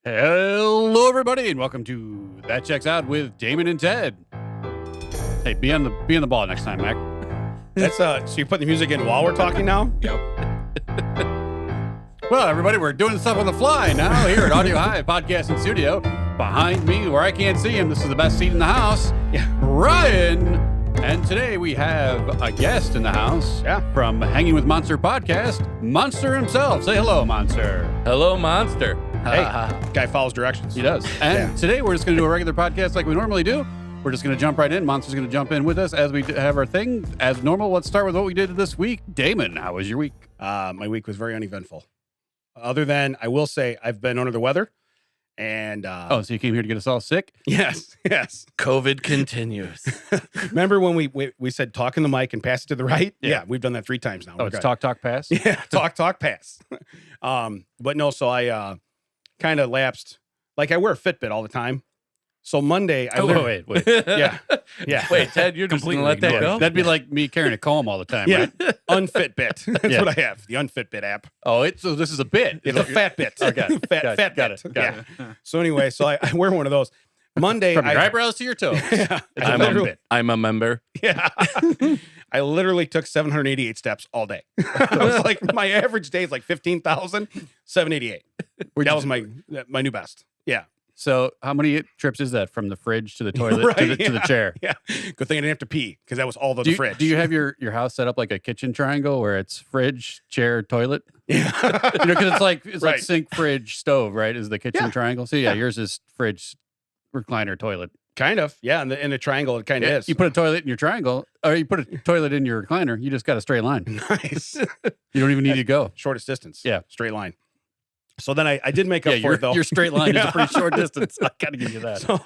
Hello, everybody, and welcome to That Checks Out with Damon and Ted. Hey, be on the ball next time, Mac. That's so you put the music in while we're talking now? Yep. Well, everybody, we're doing stuff on the fly now here at Audiohive Podcasting Studio. Behind me, where I can't see him, this is the best seat in the house. Yeah. Ryan. And today we have a guest in the house from Hanging with Monster podcast, Monster himself. Say hello, Monster. Hello, Monster. Hey, guy follows directions. He does. And today we're just going to do a regular podcast like we normally do. We're just going to jump right in. Monster's going to jump in with us as we have our thing. As normal, let's start with what we did this week. Damon, how was your week? My week was very uneventful. Other than, I will say, I've been under the weather. And so you came here to get us all sick? Yes. COVID continues. Remember when we said talk in the mic and pass it to the right? Yeah, we've done that 3 times now. Oh, it's talk, pass? Yeah, talk, pass. But no, so I kind of lapsed. Like I wear a Fitbit all the time. So Monday, wait. Yeah. Wait, Ted, you're just going to let that go? That'd be like me carrying a comb all the time, right? Un-FitBit. That's what I have, the Un-FitBit app. Oh, so this is a bit. It's a fat bit. Okay. Fat got it. So anyway, so I wear one of those. Monday, From your eyebrows to your toes. I'm a member. Yeah. I literally took 788 steps all day. I was like, my average day is like 15,000, 788. That was my new best. Yeah. So how many trips is that from the fridge to the toilet to the chair? Yeah. Good thing I didn't have to pee because that was all the fridge. Do you have your house set up like a kitchen triangle where it's fridge, chair, toilet? Yeah. Because it's like sink, fridge, stove, right? Is the kitchen triangle? So yours is fridge, recliner, toilet. Kind of. Yeah. In the triangle, it kind of is. You put a toilet in your triangle, or you put a toilet in your recliner, you just got a straight line. Nice. You don't even need to go. Shortest distance. Yeah. Straight line. So then I did make up for it, though. Your straight line is a pretty short distance. I got to give you that. So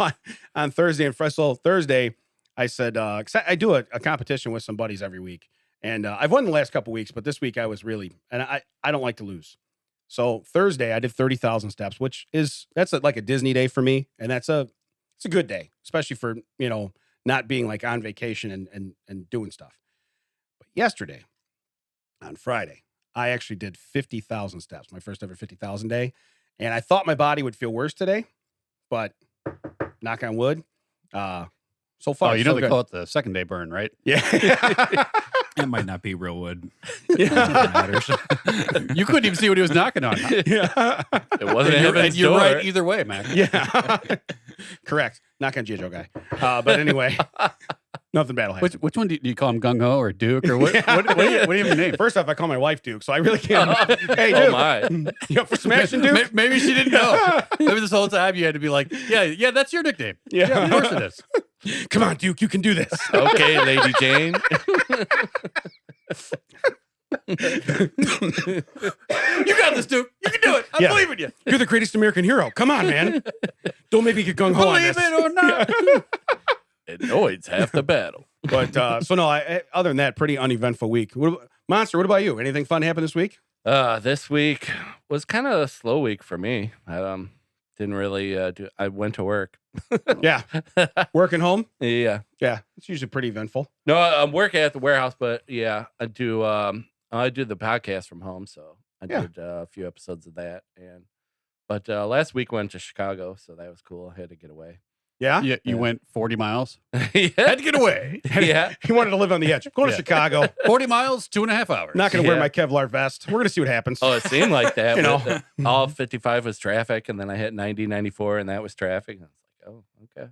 on Thursday, Thursday, I said, 'cause I do a competition with some buddies every week. And I've won the last couple weeks, but this week I was really, and I don't like to lose. So Thursday, I did 30,000 steps, that's like a Disney day for me. And it's a good day, especially for, not being like on vacation and doing stuff. But yesterday, on Friday, I actually did 50,000 steps, my first ever 50,000 day. And I thought my body would feel worse today, but knock on wood, so far. Oh, they call it the second day burn, right? Yeah. It might not be real wood. Yeah. You couldn't even see what he was knocking on. Yeah. It wasn't heaven's you're door. right either way, man. Yeah. Correct. Knock on G.I. Joe guy. But anyway, nothing bad will happen. Which one do you call him? Gung Ho or Duke or what? What do you even name? First off, I call my wife Duke, so I really can't. Hey, Duke. Oh, my. You up for smashing, Duke? Maybe she didn't know. Maybe this whole time you had to be like, yeah, that's your nickname. Yeah. Of course it is. Come on, Duke, you can do this. Okay, Lady Jane. You got this, Duke. You can do it. I believe in you. You're the greatest American hero. Come on, man. Don't make me get gung ho on this. Believe it or not. It avoids half the battle. But so no, other than that, pretty uneventful week. Monster, what about you? Anything fun happen this week? This week was kind of a slow week for me. I didn't really I went to work. Yeah. Working home? Yeah. Yeah. It's usually pretty eventful. No, I'm working at the warehouse, but yeah, I do the podcast from home, so I did a few episodes of that. But last week went to Chicago, so that was cool. I had to get away. Yeah? You went 40 miles. Yeah. Had to get away. Yeah. He wanted to live on the edge. Going to Chicago. 40 miles, 2.5 hours. Not going to wear my Kevlar vest. We're going to see what happens. Oh, it seemed like that. You know. But all 55 was traffic, and then I hit 90, 94, and that was traffic. And I was like, oh, okay.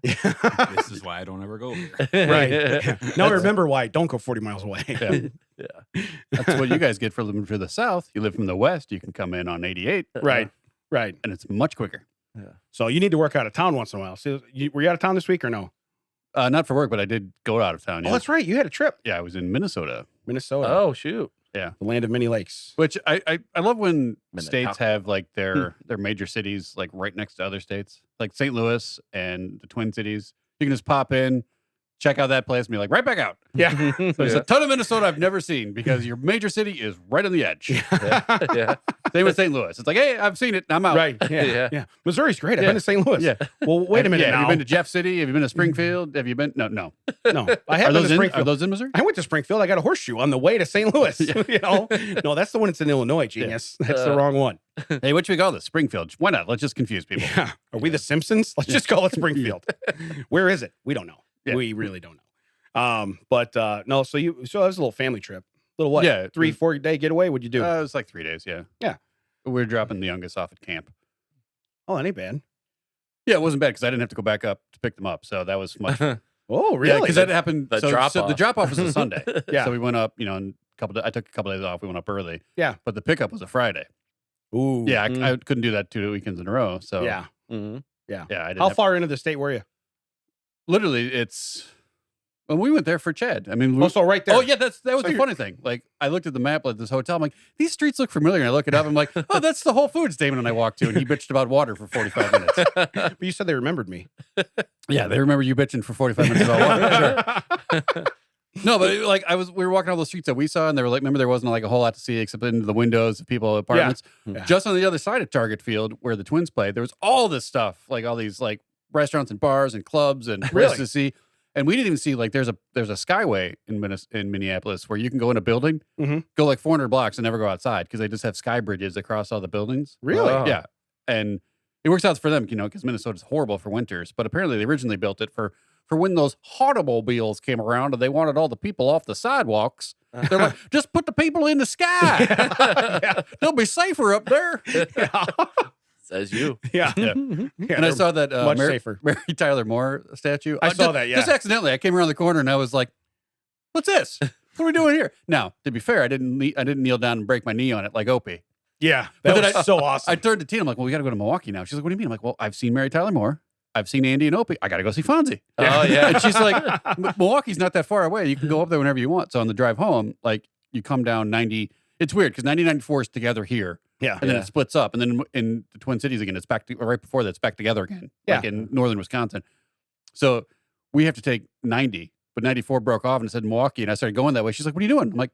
This is why I don't ever go over. Right. Yeah. Now I remember why. Don't go 40 miles away. Yeah. That's what you guys get for living to the south. You live from the west, you can come in on 88. Right. And it's much quicker. Yeah. So you need to work out of town once in a while. So were you out of town this week or no? Not for work, but I did go out of town. Oh, that's right. You had a trip. Yeah, I was in Minnesota. Oh, shoot. Yeah. The land of many lakes. Which I love when Minnesota. states have like their major cities like right next to other states, like St. Louis and the Twin Cities. You can just pop in, check out that place and be like, right back out. Yeah. So there's a ton of Minnesota I've never seen because your major city is right on the edge. Yeah. Same with St. Louis. It's like, hey, I've seen it. I'm out. Right. Yeah. Yeah. Yeah. Missouri's great. I've Yeah. been to St. Louis. Yeah. Well, wait a minute Yeah, now. have you been to Jeff City? Have you been to Springfield? Have you been? No. No, I Are haven't been those to in? Springfield. Are those in Missouri? I went to Springfield. I got a horseshoe on the way to St. Louis. You know, no, that's the one that's in Illinois. Genius. That's the wrong one. Hey, what should we call this? Springfield. Why not? Let's just confuse people. Yeah. Are we the Simpsons? Let's just call it Springfield. Where is it? We don't know. Yeah. We really don't know. But no. So that was a little family trip. Little what? Yeah. 3-4 day getaway. What'd you do? It was like 3 days. Yeah. Yeah. We were dropping the youngest off at camp. Oh, that ain't bad. Yeah, it wasn't bad because I didn't have to go back up to pick them up. So that was much fun. Oh, Yeah, really? because that happened. The So drop-off. the drop off was a Sunday. Yeah. So we went up, and I took a couple days off. We went up early. Yeah. But the pickup was a Friday. Ooh. Yeah, I couldn't do that 2 weekends in a row. So Yeah. Mhm. yeah, I didn't. How have- far into the state were you? Literally, it's. Well, we went there for Chad. I mean, Oh, so right there. Oh yeah, that was So the you're- funny thing. Like I looked at the map at this hotel. I'm like, these streets look familiar. And I look it up. I'm like, oh, that's the Whole Foods Damon and I walked to, and he bitched about water for 45 minutes. But you said they remembered me. Yeah, they remember you bitching for 45 minutes about water. Sure. No, but like we were walking all those streets that we saw, and they were like, remember there wasn't like a whole lot to see except into the windows of people apartments. Yeah. Just on the other side of Target Field, where the Twins played, there was all this stuff, like all these like restaurants and bars and clubs and Really? places to see. And we didn't even see like there's a skyway in Minneapolis where you can go in a building, Mhm. go like 400 blocks and never go outside because they just have sky bridges across all the buildings. Really? Oh. Yeah, and it works out for them, because Minnesota's horrible for winters. But apparently they originally built it for when those automobiles came around and they wanted all the people off the sidewalks. They're like, just put the people in the sky. Yeah. They'll be safer up there. Yeah. Says you. Yeah. Yeah. Yeah, And I saw that much Mary safer. Tyler Moore statue. I saw just, that, yeah. Just accidentally. I came around the corner and I was like, what's this? What are we doing here? Now, to be fair, I didn't kneel down and break my knee on it like Opie. Yeah. But That then was so awesome. I turned to Tina. I'm like, well, we got to go to Milwaukee now. She's like, what do you mean? I'm like, well, I've seen Mary Tyler Moore. I've seen Andy and Opie. I got to go see Fonzie. Oh, yeah. And she's like, Milwaukee's not that far away. You can go up there whenever you want. So on the drive home, like you come down 90. It's weird because 90-94 is together here. Yeah. And then Yeah. it splits up. And then in the Twin Cities again, it's back to right before that, it's back together again. Like in northern Wisconsin. So we have to take 90, but 94 broke off and it said Milwaukee. And I started going that way. She's like, what are you doing? I'm like,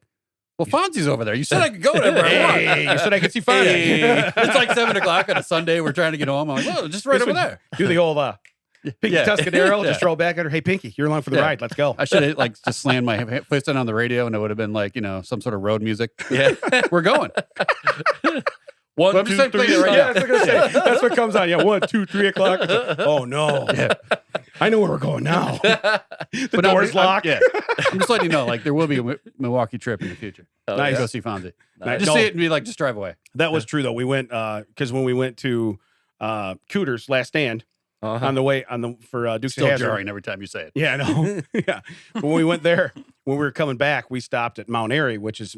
well, Fonzie's over there. You said I could go whenever I want. Hey, you said I could see Fonzie. Hey. It's like 7 o'clock on a Sunday. We're trying to get home. I'm like, well, just right over there. Do the old Pinky Yeah. Tuscadero. Yeah. Just throw it back at her. Hey, Pinky, you're along for the Yeah. ride. Let's go. I should have like just slammed my fist in on the radio and it would have been like, some sort of road music. Yeah. We're going. One, But I'm just two, playing three. it right Yeah, now. that's what I'm gonna say. That's what comes on. Yeah, 1, 2, 3 o'clock. Oh no. Yeah. I know where we're going now. The But door's locked. Yeah. I'm just letting you know, like there will be a Milwaukee trip in the future. Oh, Nice. To yeah. go see Fonzie. Nice. Just No. see it and be like, just drive away. That was true though. We went because when we went to Cooter's Last Stand Uh-huh. on the way for Dukes Still of Hazzard. jarring every time you say it. Yeah, I know. Yeah. But when we went there, when we were coming back, we stopped at Mount Airy, which is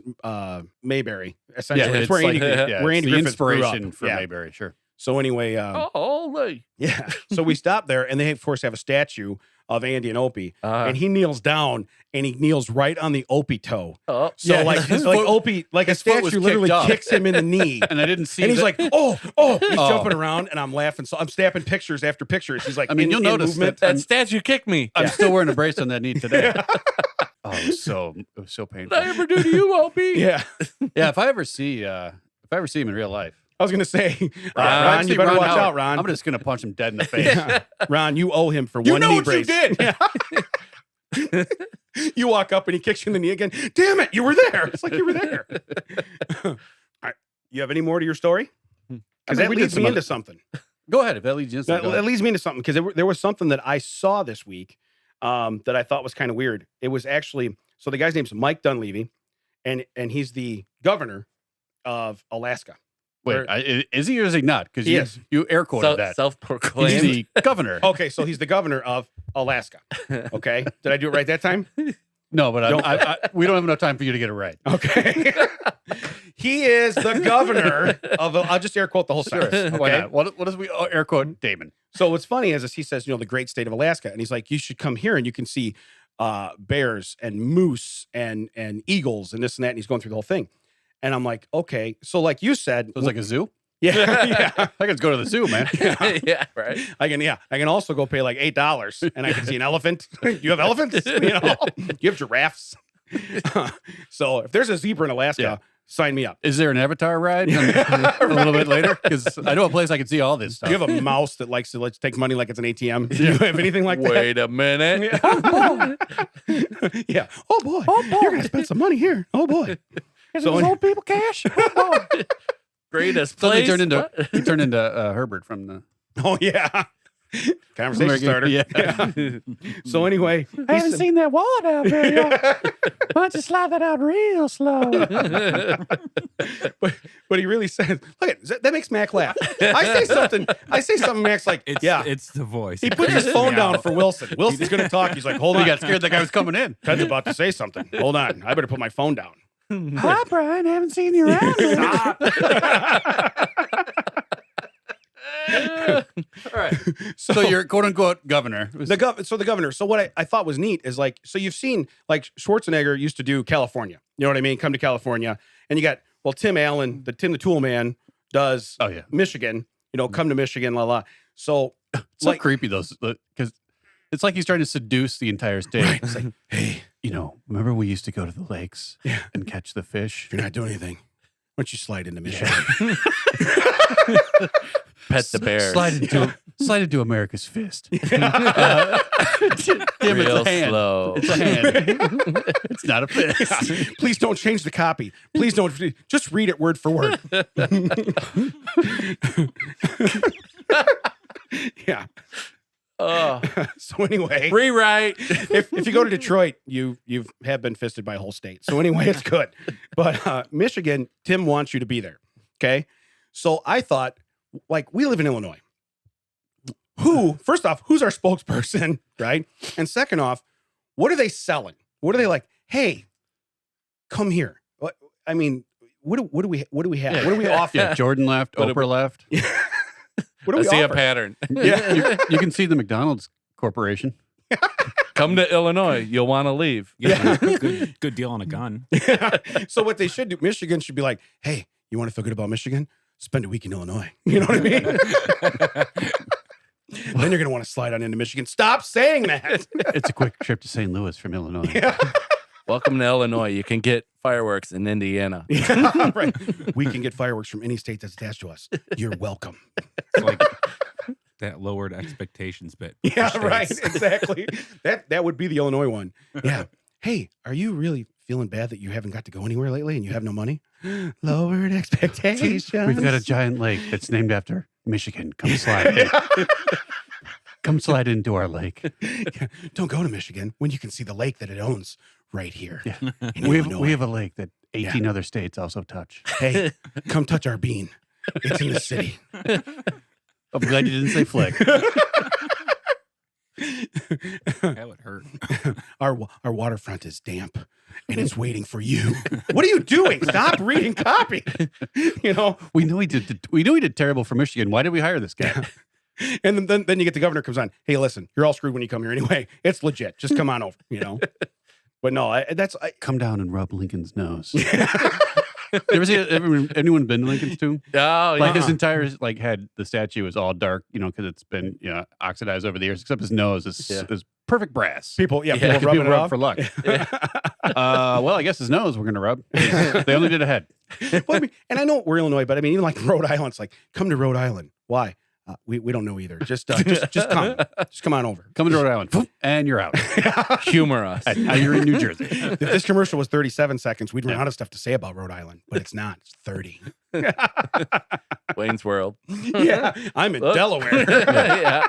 Mayberry. Essentially, it's where like, Andy, yeah, where it's Andy the Griffith grew up. inspiration for Yeah. Mayberry, sure. So anyway, Holy. yeah. So we stopped there, and they of course have a statue of Andy and Opie, Uh-huh. and he kneels down, and he kneels right on the Opie toe. Oh. So Yeah, like his like foot- Opie, like a his foot was statue, literally kicked off. kicks him in the knee. And I didn't see And he's that- like, he's Oh. jumping around, and I'm laughing. So I'm snapping pictures after pictures. He's like, I mean, in- you'll in notice movement. That statue kicked me. I'm still wearing a brace on that knee today. Oh, it was so painful. Did I ever do to you, Opie? Yeah, Yeah, if I ever see him in real life, I was gonna say, if I Ron, see you better Ron watch Howard, out, Ron. I'm just gonna punch him dead in the face. Yeah. Ron, you owe him for You one know knee what you brace. did. Yeah. You walk up and he kicks you in the knee again. Damn it, you were there. It's like you were there. All right. You have any more to your story? Because that we did leads some me other- into something. Go ahead. If that leads you into That, something, go that ahead. leads me into something because there was something that I saw this week that I thought was kind of weird. It was actually so the guy's name's Mike Dunleavy, and he's the governor of Alaska. Wait, is he or is he not? Because He is. you air quoted that. He's Self-proclaimed. the governor. Okay, so he's the governor of Alaska. Okay, did I do it right that time? No, but Don't- we don't have enough time for you to get it right. Okay. He is the governor of, I'll just air quote the whole Sure. sentence. Why Okay. not? What does we air quote Damon? So what's funny is he says, the great state of Alaska. And he's like, you should come here and you can see bears and moose and eagles and this and that. And he's going through the whole thing. And I'm like, okay. So like you said, So it's like a zoo? Yeah. I can go to the zoo, man. Yeah, right. I can also go pay like $8 and I can see an elephant. You have elephants? You have giraffes. So if there's a zebra in Alaska, sign me up. Is there an avatar ride a little bit later? Because I know a place I can see all this stuff. Do you have a mouse that likes to take money like it's an ATM? Do you have anything like that? Wait a minute. Yeah. Oh boy. You're gonna spend some money here. Oh boy. So old people cash. Greatest So place. they turned into Herbert from the. Oh yeah. Conversation starter. Yeah. So anyway, I haven't seen that wallet out there yet. Why don't you slide that out real slow? but he really says, look, that makes Mac laugh. I say something, Mac's like, It's the voice. He puts his phone down for Wilson. Wilson's going to talk. He's like, hold on. He got scared that guy was coming in. Ted's about to say something. Hold on. I better put my phone down. Hi, Brian. I haven't seen you around. All right. So you're quote unquote governor. The governor. So what I thought was neat is like, so you've seen like Schwarzenegger used to do California. You know what I mean? Come to California. And you got, Tim Allen, Tim the Tool Man does Michigan, come to Michigan, So it's so creepy though, because it's like he's trying to seduce the entire state. Right. It's like, hey, remember we used to go to the lakes and catch the fish? If you're not doing anything, why don't you slide into Michigan? Pet the bear. Slide into America's fist. Real it's a hand. slow. It's a hand. It's not a fist. Please don't change the copy. Please don't. Just read it word for word. Yeah. So anyway, Rewrite. if you go to Detroit, you have been fisted by a whole state. So anyway, it's good. But Michigan, Tim wants you to be there. Okay. So I thought, like, we live in Illinois. First off, who's our spokesperson, right? And second off, what are they selling? What are they like? Hey, come here. I mean, what do we have? What do we offer? Yeah, Jordan left. Oprah left. What do I we see a offer? pattern. Yeah, you can see the McDonald's Corporation. Come to Illinois. You'll want to leave. Yeah. Good deal on a gun. So what they should do, Michigan should be like, hey, you want to feel good about Michigan? Spend a week in Illinois. You know what I mean? Then you're going to want to slide on into Michigan. Stop saying that. It's a quick trip to St. Louis from Illinois. Yeah. Welcome to Illinois. You can get fireworks in Indiana. Yeah, right. We can get fireworks from any state that's attached to us. You're welcome. It's like that lowered expectations bit. for Yeah, states. right. Exactly. That would be the Illinois one. Yeah. Hey, are you really feeling bad that you haven't got to go anywhere lately and you have no money? Lowered expectations. We've got a giant lake that's named after Michigan. Come slide in. Come slide into our lake. Yeah. Don't go to Michigan when you can see the lake that it owns right here. Yeah. in We Illinois. have a lake that 18 other states also touch. Hey, come touch our bean. It's in the city. I'm glad you didn't say flick. That would hurt. Our waterfront is damp and it's waiting for you. What are you doing? Stop reading copy. We knew he did terrible for Michigan. Why did we hire this guy? And then you get the governor comes on. Hey, listen, you're all screwed when you come here anyway. It's legit. Just come on over. But no, Come down and rub Lincoln's nose. Anyone been to Lincoln's tomb? Oh, Like his entire head, the statue is all dark, because it's been oxidized over the years. Except his nose is perfect brass. people People rubbing it rub off for luck. Well, I guess his nose we're gonna rub. They only did a head. Well, and I know we're Illinois, but I mean, even like Rhode Island, it's like, come to Rhode Island. Why? We don't know either. Just come. Just come on over. Come to Rhode Island, and you're out. humor us. Now you're in New Jersey. If this commercial was 37 seconds, we'd run out of stuff to say about Rhode Island, but it's not. It's 30. Wayne's World. Yeah, I'm in Delaware. Yeah.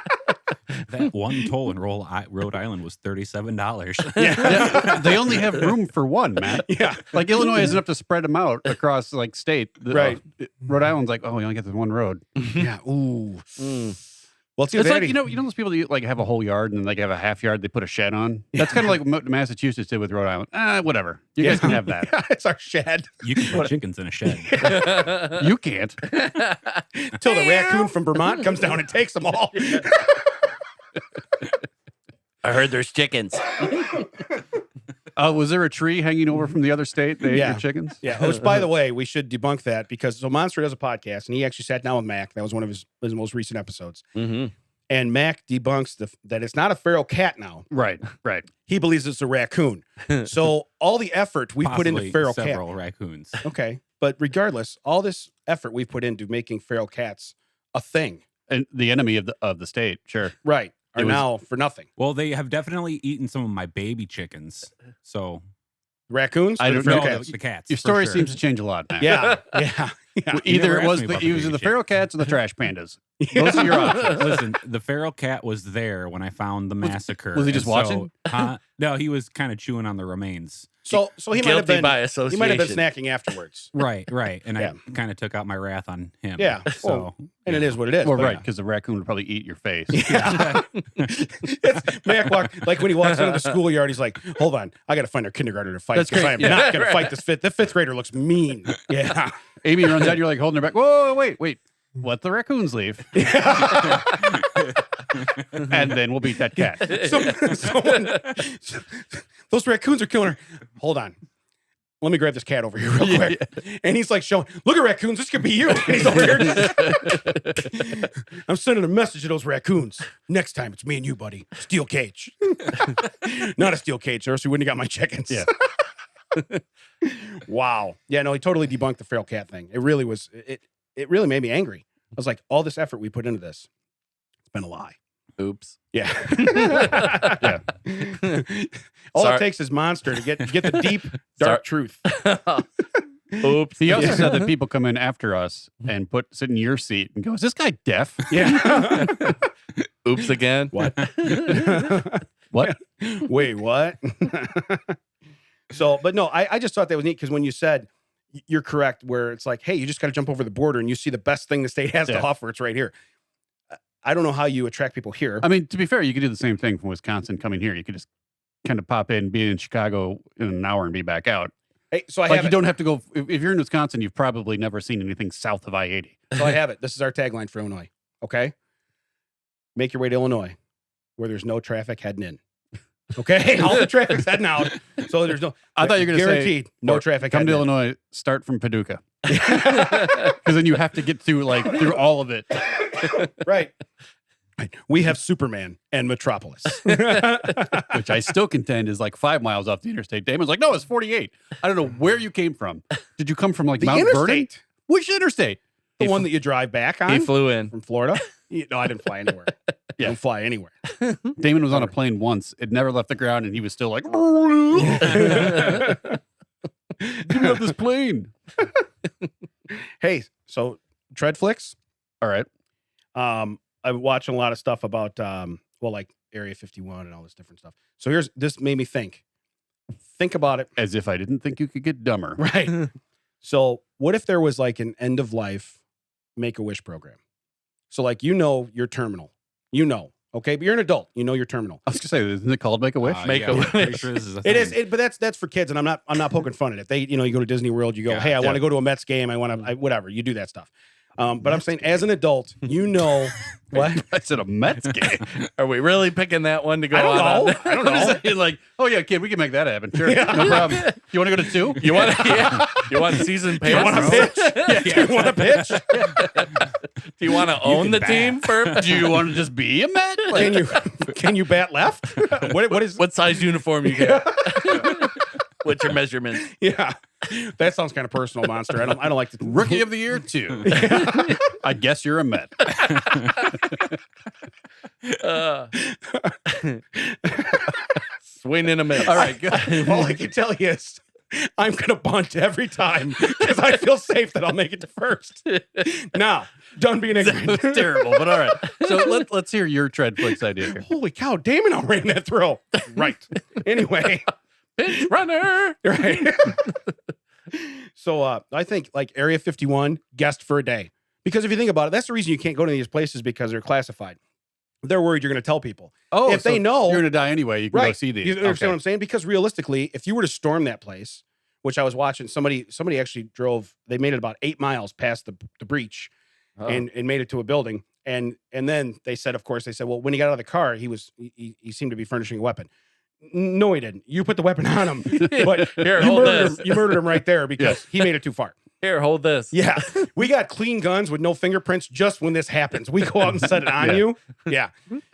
That one toll in Rhode Island was $37. Yeah, they only have room for one, Matt. Yeah. Like Illinois is enough to spread them out across state. Right. Rhode Island's like, we only get this one road. Yeah. Ooh. Well, it's It's either like that or- those people that have a whole yard and have a half yard they put a shed on. That's kind of like what Massachusetts did with Rhode Island. Whatever. You guys can have that. It's our shed. You can put chickens in a shed. You can't. Till the raccoon from Vermont comes down and takes them all. I heard there's chickens. Was there a tree hanging over from the other state? They ate Yeah. your chickens? Yeah. Which, by the way, we should debunk that because so Monster does a podcast, and he actually sat down with Mac. That was one of his most recent episodes. Mm-hmm. And Mac debunks that it's not a feral cat now. Right. He believes it's a raccoon. So all the effort we put into Possibly feral several cat. raccoons. Okay. But regardless, all this effort we've put into making feral cats a thing, And the enemy of the state, sure. right, are It was- now for nothing. Well, they have definitely eaten some of my baby chickens. So Raccoons? I Or don't feral know. cats? the cats. Your for story sure. seems to change a lot, man. Yeah. Yeah. Yeah. You Either never it was asked me about the the baby feral cats or the trash pandas. Those are your options. Listen, the feral cat was there when I found the massacre. was he just and watching? No, he was kind of chewing on the remains. So he might have Guilty been by he association. might have been snacking afterwards. Right. And Yeah. I kind of took out my wrath on him. Yeah. So Well, and it is what it is. Well, but- right, because the raccoon would probably eat your face. Yeah. Mac like when he walks into the schoolyard, he's like, "Hold on, I got to find our kindergartner to fight That's because I am great. not going to fight this fifth. The fifth grader looks mean." Yeah. Amy runs out, you're like holding her back. Whoa, wait. Let the raccoons leave. And then we'll beat that cat. Those raccoons are killing her. Hold on. Let me grab this cat over here real quick. And he's like showing, look at raccoons, this could be you. And he's over here. I'm sending a message to those raccoons. Next time it's me and you, buddy. Steel cage. Not a steel cage, or else you wouldn't have got my chickens. Yeah. Wow. Yeah, no, he totally debunked the feral cat thing. It really was, it really made me angry. I was like, all this effort we put into this, it's been a lie. Oops. Yeah. Yeah. All Sorry. it takes is Monster to get the deep, dark truth. Oops. He also said that people come in after us and sit in your seat and go, "Is this guy deaf?" Yeah. Oops again. What? What? Wait, what? So, but no, I just thought that was neat because when you said you're correct, where it's like, hey, you just got to jump over the border and you see the best thing the state has to Yeah. offer. It's right here. I don't know how you attract people here. I mean, to be fair, you could do the same thing from Wisconsin coming here. You could just kind of pop in, be in Chicago in an hour and be back out. Hey, so I Like have you it. don't have to go. If you're in Wisconsin, you've probably never seen anything south of I-80. So I have it. This is our tagline for Illinois. Okay. Make your way to Illinois where there's no traffic heading in. Okay. All the traffic's heading out. So there's no, I thought you were going to say, guaranteed no or traffic come to heading in. Illinois, start from Paducah. Because then you have to get through all of it. Right. We have Superman and Metropolis. Which I still contend is like 5 miles off the interstate. Damon's like, no, it's 48. I don't know where you came from. Did you come from like The Mount Vernon? interstate. Which interstate? The one that you drive back He on flew in. from Florida? No, I didn't fly anywhere. Yeah. Don't fly anywhere. Damon was on a plane once. It never left the ground, and he was still like, "Give me off this plane." Hey, so Treadflix. All right. I'm watching a lot of stuff about like Area 51 and all this different stuff. So this made me think. Think about it. As if I didn't think you could get dumber. Right. So what if there was like an end of life Make-A-Wish program? So like you're terminal. Okay, but you're an adult. You're terminal. I was gonna say, isn't it called Make-A-Wish? Make-A-Wish. Pretty sure this is a It is, thing. but that's for kids, and I'm not poking fun at it. If they, you go to Disney World, you go, Yeah, hey, I yeah. want to go to a Mets game. I want to, whatever. You do that stuff. But I'm saying, as an adult, what? I said a Mets game. Are we really picking that one to go I don't on? know. I don't I'm know. just saying, like, oh yeah, kid, we can make that happen. Sure, Yeah. no problem. You want to go to 2? You want you want season pass? You want to bro? pitch? Do you want to pitch? Do you want to own can the bat. team for? Do you want to just be a Met? Like, Can you bat left? What is? What size uniform you get? What's your measurements? Yeah, that sounds kind of personal, Monster. I don't like to. Rookie of the Year 2. I guess you're a Met. Swing and a miss. All right, good. All I can tell you is I'm gonna bunt every time because I feel safe that I'll make it to first. Now, done being That ignorant. was terrible, but all right. So let's hear your Treadflix idea here. Holy cow, Damon outran that throw. Right. Anyway. Pinch runner. Right. So I think like Area 51, guest for a day. Because if you think about it, that's the reason you can't go to these places because they're classified. They're worried you're going to tell people. Oh, If they know- you're going to die anyway, you can go Right. see these. You understand Okay. what I'm saying? Because realistically, if you were to storm that place, which I was watching, somebody actually drove, they made it about 8 miles past the breach Oh. and made it to a building. And then they said, of course, well, when he got out of the car, he seemed to be furnishing a weapon. No, he didn't. You put the weapon on him, but Here, you hold murdered this. him. You murdered him right there because he made it too far. Here, hold this. Yeah, we got clean guns with no fingerprints just when this happens. We go out and set it on you. Yeah,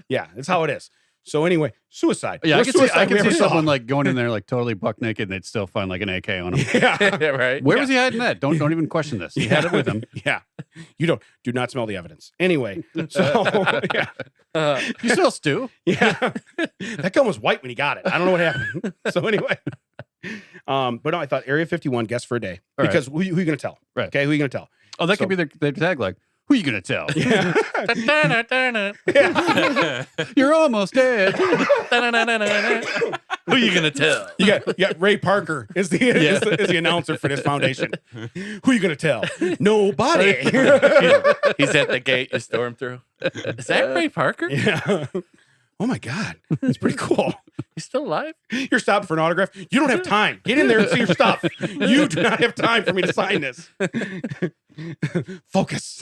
that's how it is. So anyway, suicide. Yeah, Worst I suicide can we see ever saw. someone like going in there like totally buck naked and they'd still find like an AK on him. Yeah, Right. Where was he hiding that? Don't even question this. He had it with him. Yeah, do not smell the evidence. Anyway, so yeah, You still stew? yeah, that gun was white when he got it. I don't know what happened. So anyway, but no, I thought Area 51 guest for a day All right. because who you gonna tell? Right. Okay, who you gonna tell? Oh, that So- could be their tag. Like, who you gonna tell? Yeah. Yeah. You're almost dead. Who you gonna tell? You got Ray Parker is the announcer for this foundation. Who you gonna tell? Nobody. He's at the gate you storm through. Is that Ray Parker? Yeah. Oh my God, it's pretty cool. He's still alive? You're stopped for an autograph. You don't have time. Get in there and see your stuff. You do not have time for me to sign this. Focus.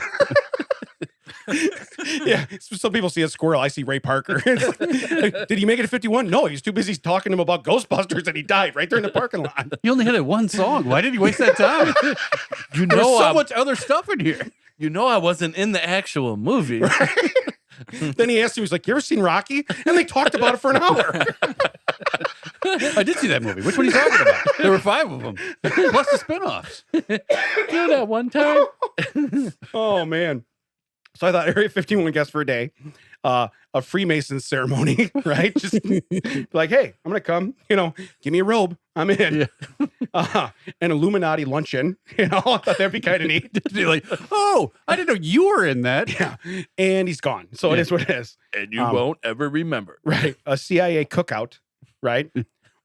Yeah, some people see a squirrel. I see Ray Parker. Did he make it to 51? No, he was too busy talking to him about Ghostbusters and he died right there in the parking lot. You only had it one song. Why did you waste that time? You There's know, so much other stuff in here. you know, I wasn't in the actual movie. Then he asked him, he's like, you ever seen Rocky? And they talked about it for an hour. I did see that movie. Which one are you talking about? There were 5 of them, plus the spinoffs. You know that one time? Oh, man. So I thought Area 51 guest for a day, a Freemason ceremony, right? Just like, hey, I'm going to come, give me a robe. I'm in. Yeah. An Illuminati luncheon, I thought that'd be kind of neat. Be like, oh, I didn't know you were in that. Yeah. And he's gone. So it is what it is. And you won't ever remember. Right. A CIA cookout, right?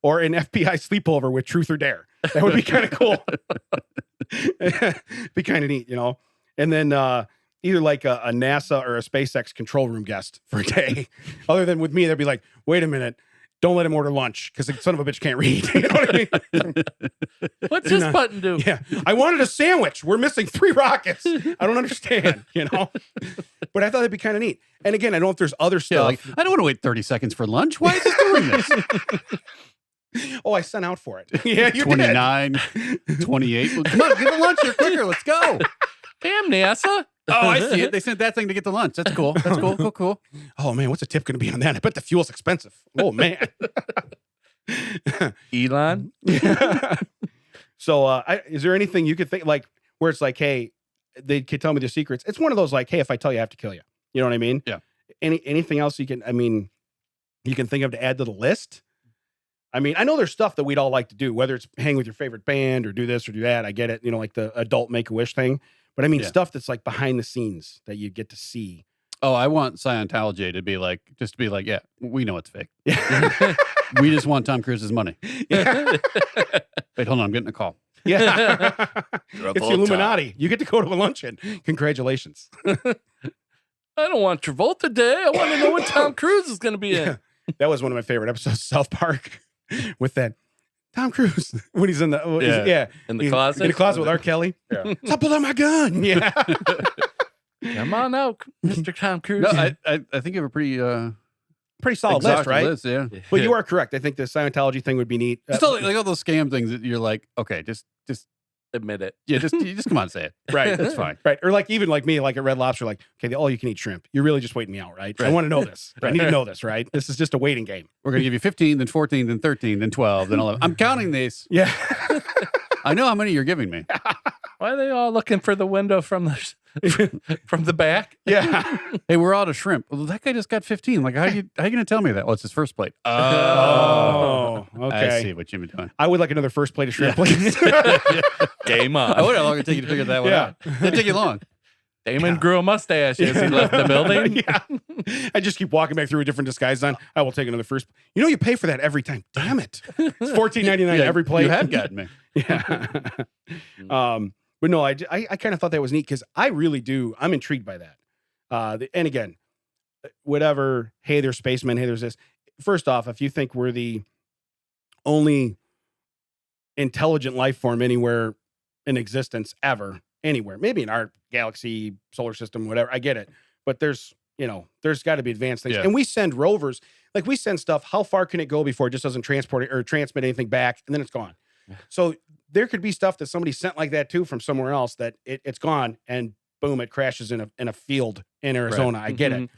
Or an FBI sleepover with Truth or Dare. That would be kind of cool. Be kind of neat, And then either like a NASA or a SpaceX control room guest for a day. Other than with me, they'd be like, wait a minute. Don't let him order lunch because the son of a bitch can't read. You know what I mean? What's this button do? Yeah. I wanted a sandwich. We're missing 3 rockets. I don't understand, But I thought it'd be kind of neat. And again, I don't know if there's other stuff. Yeah, like, I don't want to wait 30 seconds for lunch. Why is this doing this? Oh, I sent out for it. Yeah, you 29, 28. Well, come on, get the lunch here quicker. Let's go. Damn, NASA. Oh, I see it. They sent that thing to get the lunch. That's cool. That's cool. Cool. did. Oh, man, what's the tip going to be on that? I bet the fuel's expensive. Oh, man. Elon. So is there anything you could think like where it's like, hey, they could tell me their secrets? It's one of those like, hey, if I tell you, I have to kill you. You know what I mean? Yeah. Anything else you can think of to add to the list? I mean, I know there's stuff that we'd all like to do, whether it's hang with your favorite band or do this or do that. I get it, like the adult Make-A-Wish thing. But I mean, stuff that's like behind the scenes that you get to see. Oh, I want Scientology to be like, yeah, we know it's fake. Yeah. We just want Tom Cruise's money. Yeah. Wait, hold on. I'm getting a call. Yeah. It's the Illuminati. You get to go to a luncheon. Congratulations. I don't want Travolta Day. I want to know what Tom Cruise is going to be in. That was one of my favorite episodes of South Park with that Tom Cruise when he's in the In the closet? in the closet with R. Kelly. Yeah. Stop pulling out my gun. Yeah. Come on out, Mr. Tom Cruise. No, I think you have a pretty Pretty solid list, exhaustive right? list, yeah. But you are correct. I think the Scientology thing would be neat. Still, like all those scam things that you're like, okay, just Admit it. yeah, just come on, and say it. Right. That's fine. Right. Or like even like me, like at Red Lobster, like, okay, the all you can eat shrimp. You're really just waiting me out, right? I Right. want to know this. I need to know this, right? This is just a waiting game. We're gonna give you 15, then 14, then 13, then 12, then 11. I'm counting these. Yeah. I know how many you're giving me. Why are they all looking for the window from the back? Yeah. Hey, we're out of shrimp. Well, that guy just got 15. Like, how you gonna tell me that? Well, it's his first plate. Oh, okay. I see what you've been doing. I would like another first plate of shrimp, please. Game on. I wonder how long it take you to figure that one out. Didn't take you long. Damon grew a mustache as he left the building. Yeah. I just keep walking back through a different disguise on. I will take another first. You pay for that every time. Damn it. It's $14.99 every plate. You have gotten me. Yeah. But no, I kind of thought that was neat because I really do. I'm intrigued by that. And again, whatever. Hey, there's spacemen. Hey, there's this. First off, if you think we're the only intelligent life form anywhere in existence ever, anywhere, maybe in our galaxy, solar system, whatever, I get it. But there's got to be advanced things. Yeah. And we send rovers. like we send stuff. How far can it go before it just doesn't transport it or transmit anything back, and then it's gone? So there could be stuff that somebody sent like that too from somewhere else that it's gone, and boom, it crashes in a field in Arizona. I get it,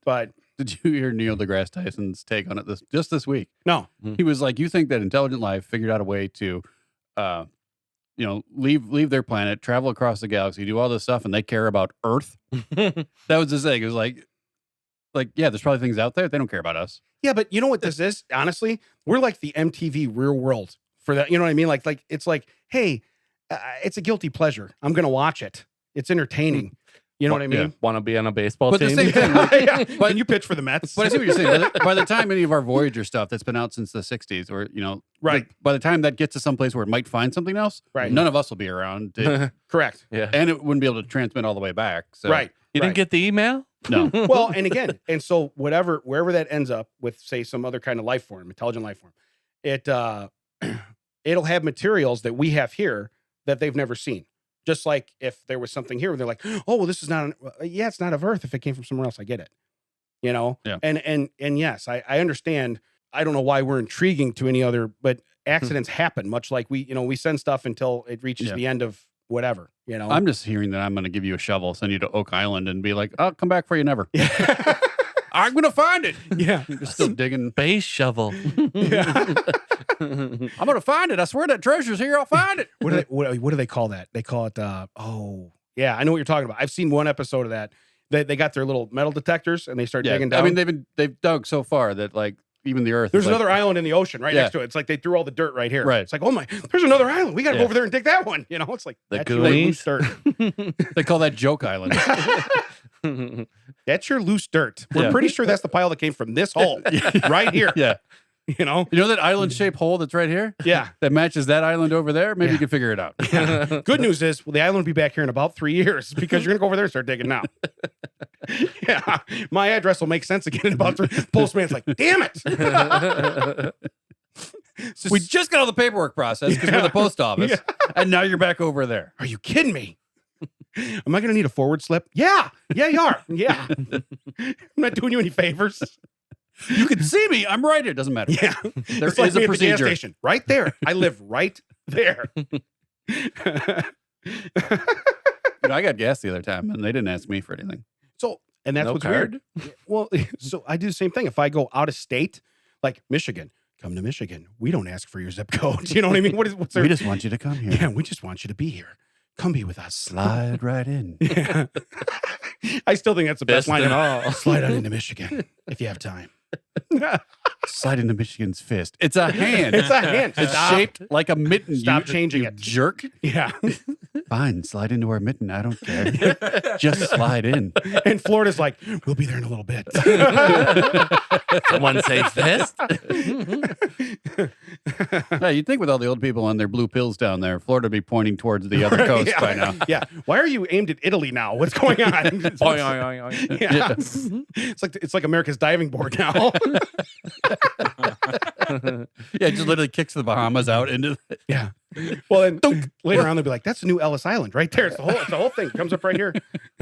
but did you hear Neil deGrasse Tyson's take on it this week? no, He was like, "You think that intelligent life figured out a way to, leave their planet, travel across the galaxy, do all this stuff, and they care about Earth?" That was his thing. It was like, yeah, there's probably things out there they don't care about us. yeah, but you know what this is? Honestly, we're like the MTV Real World for that. You know what I mean? Like it's like, hey, it's a guilty pleasure. I'm gonna watch it. It's entertaining. You know what I mean? Want to be on a baseball But the team? same thing, like, Yeah. Can you pitch for the Mets? But I see what you're saying. By the time any of our Voyager stuff that's been out since the 60s, or, Right. by the time that gets to some place where it might find something else, Right. none of us will be around. Correct. Yeah. And it wouldn't be able to transmit all the way back. So, Right. You didn't get the email? No. Well, and again, and so wherever that ends up with, say, some other kind of life form, intelligent life form, it'll have materials that we have here that they've never seen. Just like if there was something here, they're like, oh, well, this is not, it's not of Earth. If it came from somewhere else, I get it. Yeah. And yes, I understand. I don't know why we're intriguing to any other, but accidents happen, much like we send stuff until it reaches the end of whatever, I'm just hearing that I'm going to give you a shovel, send you to Oak Island, and be like, I'll come back for you never. I'm going to find it. Yeah. You're still digging. Space shovel. Yeah. I'm going to find it. I swear that treasure's here. I'll find it. What do they call that? They call it, I know what you're talking about. I've seen one episode of that. They got their little metal detectors and they start digging down. I mean, they've dug so far that like even the Earth. There's is another island in the ocean right next to it. It's like they threw all the dirt right here. Right. It's like, oh my, there's another island. We got to go over there and dig that one. It's like The that's your loose dirt. They call that Joke Island. That's your loose dirt. We're pretty sure that's the pile that came from this hole right here. Yeah. You know that island-shaped hole that's right here? Yeah. That matches that island over there? Maybe you can figure it out. Good news is, the island will be back here in about 3 years because you're going to go over there and start digging now. Yeah. My address will make sense again in about 3. Postman's like, damn it. We just got all the paperwork process because we're the post office. Yeah. And now you're back over there. Are you kidding me? Am I going to need a forward slip? Yeah. Yeah, you are. Yeah. I'm not doing you any favors. You can see me. I'm right here. Doesn't matter. Yeah. There It's like is a me at the gas procedure. station. Right there. I live right there. I got gas the other time and they didn't ask me for anything. So, and that's No what's card? weird. Well, so I do the same thing. If I go out of state, like Michigan, come to Michigan. We don't ask for your zip code. You know what I mean? What's their, We just want you to come here. yeah, we just want you to be here. Come be with us. Slide right in. Yeah. I still think that's the best Best line in of all. Slide on into Michigan if you have time. Slide into Michigan's fist. It's a hand. It's a hand. It's Stop. shaped like a mitten. Stop you, changing you it. jerk. Yeah. Fine, slide into our mitten. I don't care. Just slide in. And Florida's like, we'll be there in a little bit. Someone say fist? Yeah, you'd think with all the old people on their blue pills down there, Florida would be pointing towards the other coast yeah. by now. Yeah. Why are you aimed at Italy now? What's going on? It's, Oing, oing, oing, oing. yeah. It's like America's diving board now. Yeah, it just literally kicks the Bahamas out into. Yeah. Well, then later on they'll be like, "That's the new Ellis Island right there. It's the whole thing. It comes up right here.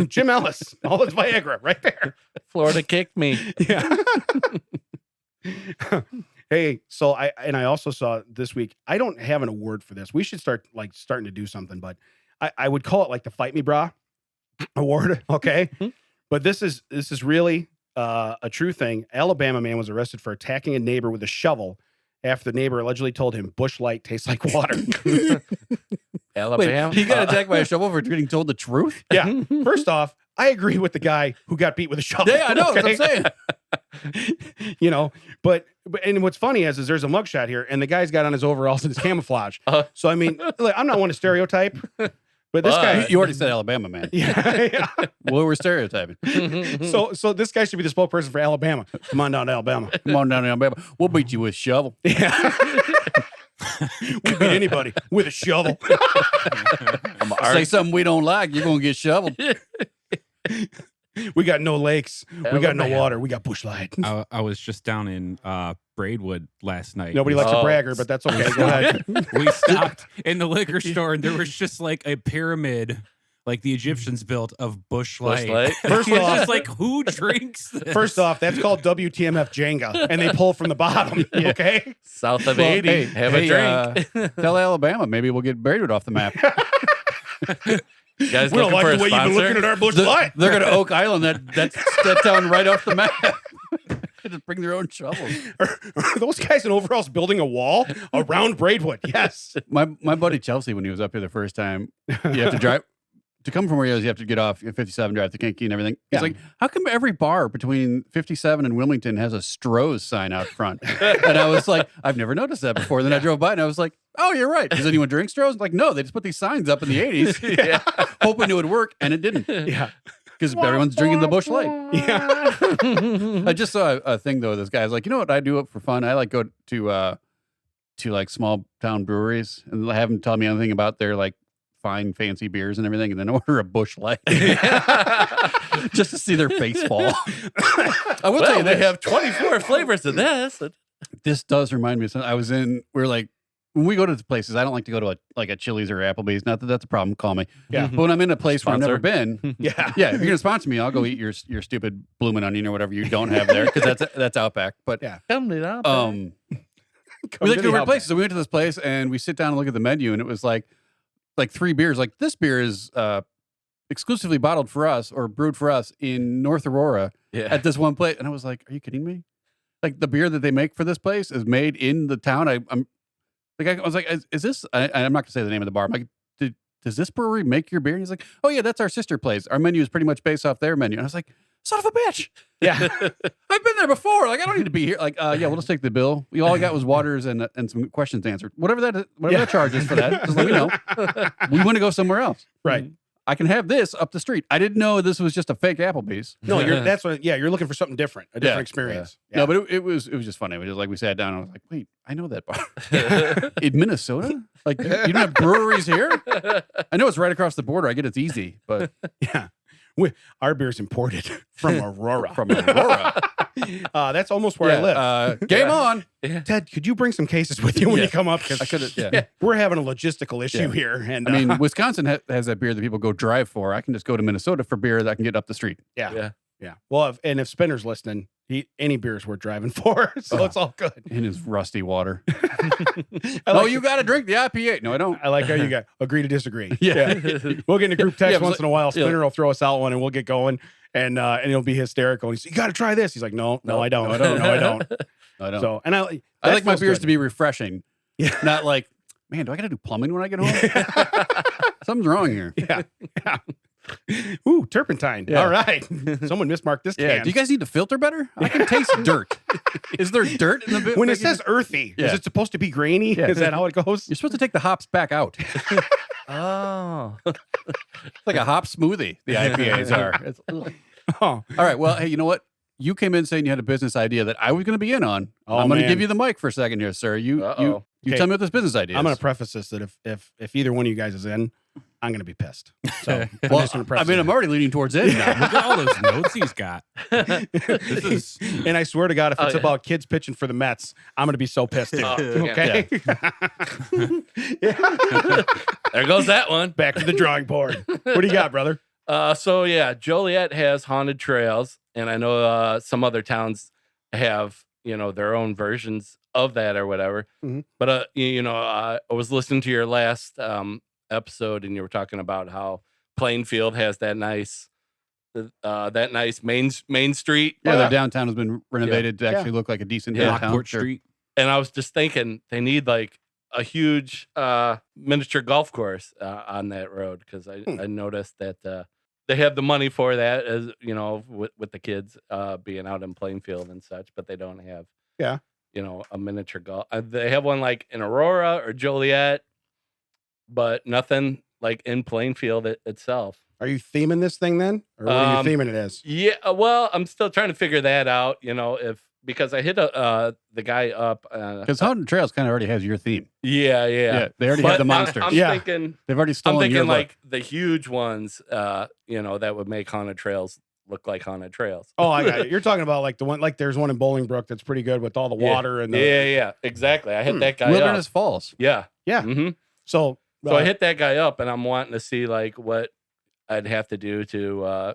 Jim Ellis, all his Viagra right there." Florida kicked me. Yeah. Hey, so I also saw this week. I don't have an award for this. We should starting to do something, but I would call it like the Fight Me Bra award. Okay, but this is really a true thing. Alabama man was arrested for attacking a neighbor with a shovel after the neighbor allegedly told him Busch Light tastes like water. Alabama. Wait, he got attacked by a shovel for getting told the truth? Yeah. First off, I agree with the guy who got beat with a shovel. Yeah, I know. That's what I'm saying. You know, but and what's funny is there's a mugshot here, and the guy's got on his overalls and his camouflage. So I mean, look, I'm not one to stereotype, but this guy. You already said Alabama, man. Yeah. Well, we're stereotyping. So this guy should be the spokesperson for Alabama. Come on down to Alabama. Come on down to Alabama. We'll beat you with a shovel. Yeah. We beat anybody with a shovel. Say something we don't like, you're going to get shoveled. We got no lakes. We got no Alabama. water. We got Busch Light. I was just down in Braidwood last night. Nobody likes a bragger, but that's okay. Go ahead. We stopped in the liquor store and there was just like a pyramid like the Egyptians built of Bush Light. Light. First It's off, just like, who drinks this? First off, that's called WTMF Jenga, and they pull from the bottom. Okay. South of Well, 80. hey, have hey, a drink. Tell Alabama, maybe we'll get Braidwood off the map. You guys We don't looking like for the a way you've been sponsor? looking at our Bush Light. They're going to Oak Island that town right off the map. Just bring their own shovels. Are those guys in overalls building a wall around Braidwood? Yes. My buddy Chelsea, when he was up here the first time, you have to drive to come from where he is. You have to get off 57, drive to Kinky and everything. He's Yeah. like, "How come every bar between 57 and Wilmington has a Stroh's sign out front?" And I was like, "I've never noticed that before." Then I drove by and I was like, "Oh, you're right. Does anyone drink Stroh's?" Like, no, they just put these signs up in the 80s, Yeah. hoping it would work, and it didn't. Yeah. Because everyone's drinking the Bush Light. Yeah. I just saw a thing though. This guy's like, you know what I do it for fun? I like go to like small town breweries and have them tell me anything about their like fine fancy beers and everything, and then order a Bush Light just to see their face fall. I will tell Well, you they this. have 24 flavors of this. This does remind me of something. I was in. We're like. When we go to the places, I don't like to go to a Chili's or Applebee's. Not that that's a problem. Call me. Yeah. But when I'm in a place where I've never Sponsor. been, Yeah. yeah, if you're gonna sponsor me, I'll go eat your stupid bloomin' onion or whatever you don't have there because that's Outback. But Yeah. Come to that. we Come like to to the go to Outback. places. So we went to this place and we sit down and look at the menu, and it was like 3 beers. Like this beer is exclusively bottled for us or brewed for us in North Aurora Yeah. at this one place. And I was like, "Are you kidding me? Like the beer that they make for this place is made in the town." I'm like, I was like, "Is this?" I'm not gonna say the name of the bar. I'm like, does this brewery make your beer? And he's like, "Oh yeah, that's our sister place. Our menu is pretty much based off their menu." And I was like, "Son of a bitch! Yeah. I've been there before. Like, I don't need to be here. Like, yeah, we'll just take the bill. We all I got was waters and some questions answered. Whatever that charge is for that, just let me know. We want to go somewhere else. Right. I can have this up the street. I didn't know this was just a fake Applebee's. No, that's what. Yeah, you're looking for something different, a different experience. Yeah. No, but it was just funny. It was just like we sat down and I was like, wait, I know that bar in Minnesota. Like, you don't have breweries here? I know it's right across the border. I get it's easy, but Yeah. Our beer's imported from Aurora. from Aurora, That's almost where I live. Game on. Ted, could you bring some cases with you when you come up? I Because could have. Yeah. we're having a logistical issue Yeah. here. And I mean, Wisconsin has that beer that people go drive for. I can just go to Minnesota for beer that I can get up the street. yeah. Yeah. Yeah. Well, if Spinner's listening, any beers we're driving for, so it's all good. In his rusty water. I Oh, like you got to drink the IPA. No, I don't. I like how you got agree to disagree. Yeah. We'll get in a group text Yeah, it was once in a while. yeah. Spinner will throw us out one and we'll get going. And it'll be hysterical. He's, you got to try this. He's like, no, I don't. No, I don't. No, I don't. I don't. So, and I like my beers to be refreshing. Yeah. Not like, man, do I got to do plumbing when I get home? Something's wrong here. Yeah. Yeah. Ooh, turpentine. Yeah. All right. Someone mismarked this Yeah. can. Do you guys need to filter better? I can taste dirt. Is there dirt in the beer? When it says earthy, Yeah. is it supposed to be grainy? Yeah. Is that how it goes? You're supposed to take the hops back out. It's Oh. like a hop smoothie, the IPAs are. It's, ugh. Oh, All right. Well, hey, you know what? You came in saying you had a business idea that I was going to be in on. Oh, I'm going to man. give you the mic for a second here, sir. You Uh-oh. Okay. tell me what this business idea is. I'm going to preface this that if either one of you guys is in, I'm going to be pissed. So I'm Well, just going to I preface mean, it. I'm already leaning towards it now. Look at all those notes he's got. This is And I swear to God, if Oh, it's yeah. about kids pitching for the Mets, I'm going to be so pissed. Too. Oh, yeah. Okay. There goes that one. Back to the drawing board. What do you got, brother? So yeah, Joliet has haunted trails, and I know some other towns have their own versions of that or whatever. Mhm. But I was listening to your last episode, and you were talking about how Plainfield has that nice main street. Yeah, their downtown has been renovated to actually look like a decent Yeah. downtown. Lockport Sure. Street. And I was just thinking they need like a huge miniature golf course on that road because I noticed that they have the money for that, as with the kids being out in Plainfield and such, but they don't have a miniature golf. They have one like in Aurora or Joliet, but nothing like in Plainfield itself. Are you theming this thing then? Or what are you theming it as? Yeah, well, I'm still trying to figure that out. Because I hit the guy up. Because Haunted Trails kind of already has your theme. Yeah. Yeah, they already But have the monsters. I'm Yeah. thinking. They've already I'm stolen your thinking look. like the huge ones, that would make haunted trails look like haunted trails. Oh, I got it. You're talking about like the one, like there's one in Bolingbrook that's pretty good with all the water and the. Yeah, exactly. I hit that guy Wilderness up. Falls. Yeah. Yeah. hmm So So I hit that guy up, and I'm wanting to see like what I'd have to do to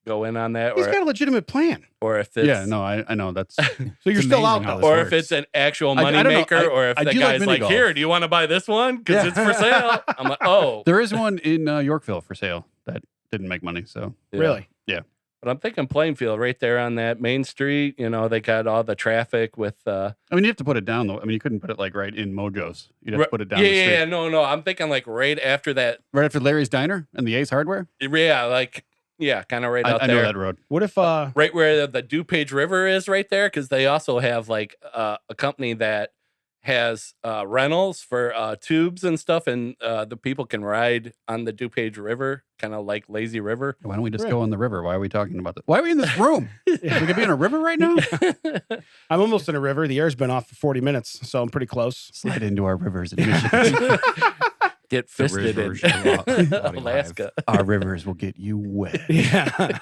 go in on that, He's got a legitimate plan. or if it's Yeah, no, I know that's. So you're still out amazing how though. this or works. if it's an actual I money don't know. maker, or if I the do like guy's mini like, golf. here, do you want to buy this one? Because Yeah. it's for sale. I'm like, oh. There is one in Yorkville for sale that didn't make money. So Yeah. Really? But I'm thinking Plainfield right there on that main street. You know, they got all the traffic with. I mean, you have to put it down though. I mean, you couldn't put it like right in Mojo's. You'd have to put it down Yeah, the street. yeah, no. I'm thinking like right after that. Right after Larry's Diner and the Ace Hardware. Yeah, like, yeah, kind of right out I there. know that road. What if Right where the DuPage River is right there, because they also have like a company that has rentals for tubes and stuff, and the people can ride on the DuPage River, kind of like lazy river. Why don't we just Yeah. go on the river? Why are we talking about that? Why are we in this room? We could be in a river right now. I'm almost in a river. The air's been off for 40 minutes, so I'm pretty close. Slide into our rivers in Michigan. Get The fisted in version of Audiohive. Alaska. Our rivers will get you wet. Yeah.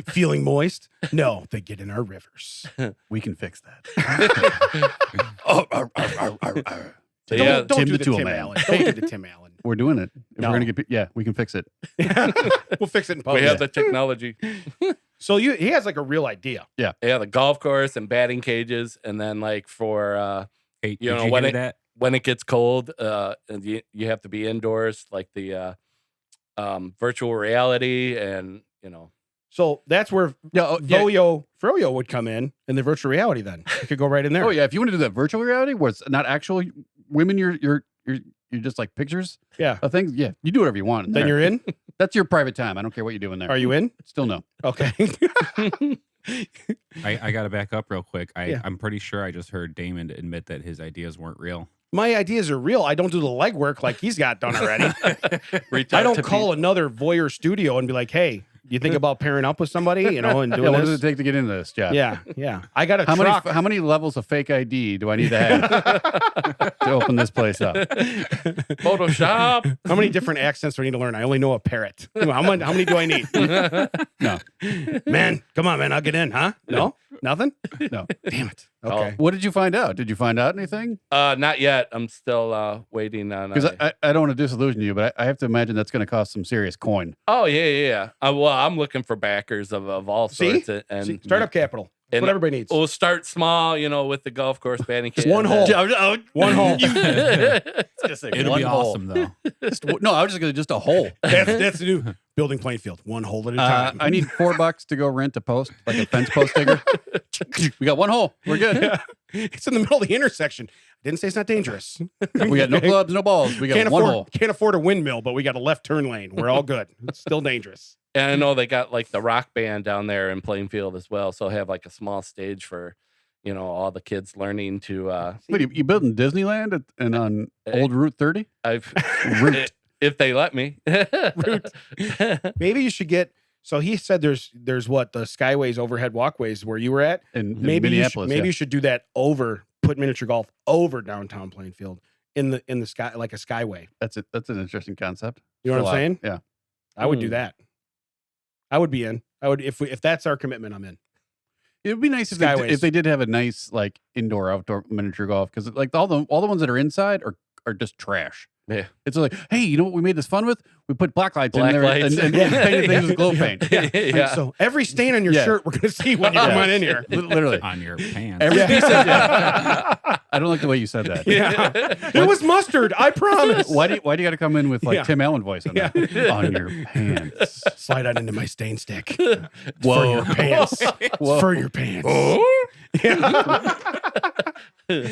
Feeling moist? No, they get in our rivers. We can fix that. Oh, So, yeah, Don't Tim do the the Tool Tim Man. Allen. Don't do the Tim Allen. We're doing it. If No. we're gonna get, yeah, we can fix it. We'll fix it in post. we have the technology. So he has like a real idea. Yeah, the golf course and batting cages, and then like for Hey, You did know, you when hear it- that? when it gets cold, and you have to be indoors, like the virtual reality, and So that's where Yeah, Froyo would come in the virtual reality. Then you could go right in there. Oh yeah, if you want to do that virtual reality where it's not actual women, you're just like pictures Yeah. of things. Yeah, you do whatever you want. In Then there. you're in. That's your private time. I don't care what you do in there. Are you in? Still no. Okay. I got to back up real quick. Yeah. I'm pretty sure I just heard Damon admit that his ideas weren't real. My ideas are real. I don't do the legwork like he's got done already. reach I out don't to call another voyeur studio and be like, "Hey, you think about pairing up with somebody, and Yeah, doing what does this?" it take to get into this job? Yeah. I got a How truck. many levels of fake ID do I need to have to open this place up? Photoshop. How many different accents do I need to learn? I only know a parrot. How many do I need? No. Man, come on, man. I'll get in, huh? No? Nothing? No. Damn it. Oh. Okay. What did you find out? Did you find out anything? Not yet. I'm still waiting on. Because I don't want to disillusion you, but I have to imagine that's going to cost some serious coin. Oh yeah. Well, I'm looking for backers of all See? sorts, and See, startup capital. That's and what everybody needs. we'll start small, with the golf course batting cage. one hole. One hole. It'll be awesome though. No, I was just going to just a hole. That's the new building playing field. One hole at a time. I need $4 to go rent a post, like a fence post digger. We got one hole. We're good. Yeah. It's in the middle of the intersection. I didn't say it's not dangerous. We got no clubs, no balls. We got one hole. Can't afford a windmill, but we got a left turn lane. We're all good. It's still dangerous. And I know they got like the rock band down there in Plainfield as well, so have like a small stage for, all the kids learning to. Wait, you building Disneyland and on old Route 30? I've Route. if they let me. Maybe you should get. So he said there's what the Skyways overhead walkways where you were at. In Maybe Minneapolis. you should do that put miniature golf over downtown Plainfield in the sky, like a Skyway. That's it. That's an interesting concept. You know what I'm saying? Yeah. I would do that. I would be in. I would if that's our commitment. I'm in. It would be nice if Skyways. they did have a nice like indoor outdoor miniature golf, because like all the ones that are inside are just trash. Yeah. It's like, hey, you know what we made this fun with? We put black lights in there Lights. and painted things with glow paint. Yeah. And so every stain on your Yeah. shirt, we're gonna see when you come on in here. Literally. On your pants. Every piece of, I don't like the way you said that. Yeah, it was mustard. I promise. Why do you got to come in with like Yeah. Tim Allen voice on that? On your pants. Slide on into my stain stick. Whoa. For your pants. Whoa. For your pants. Oh?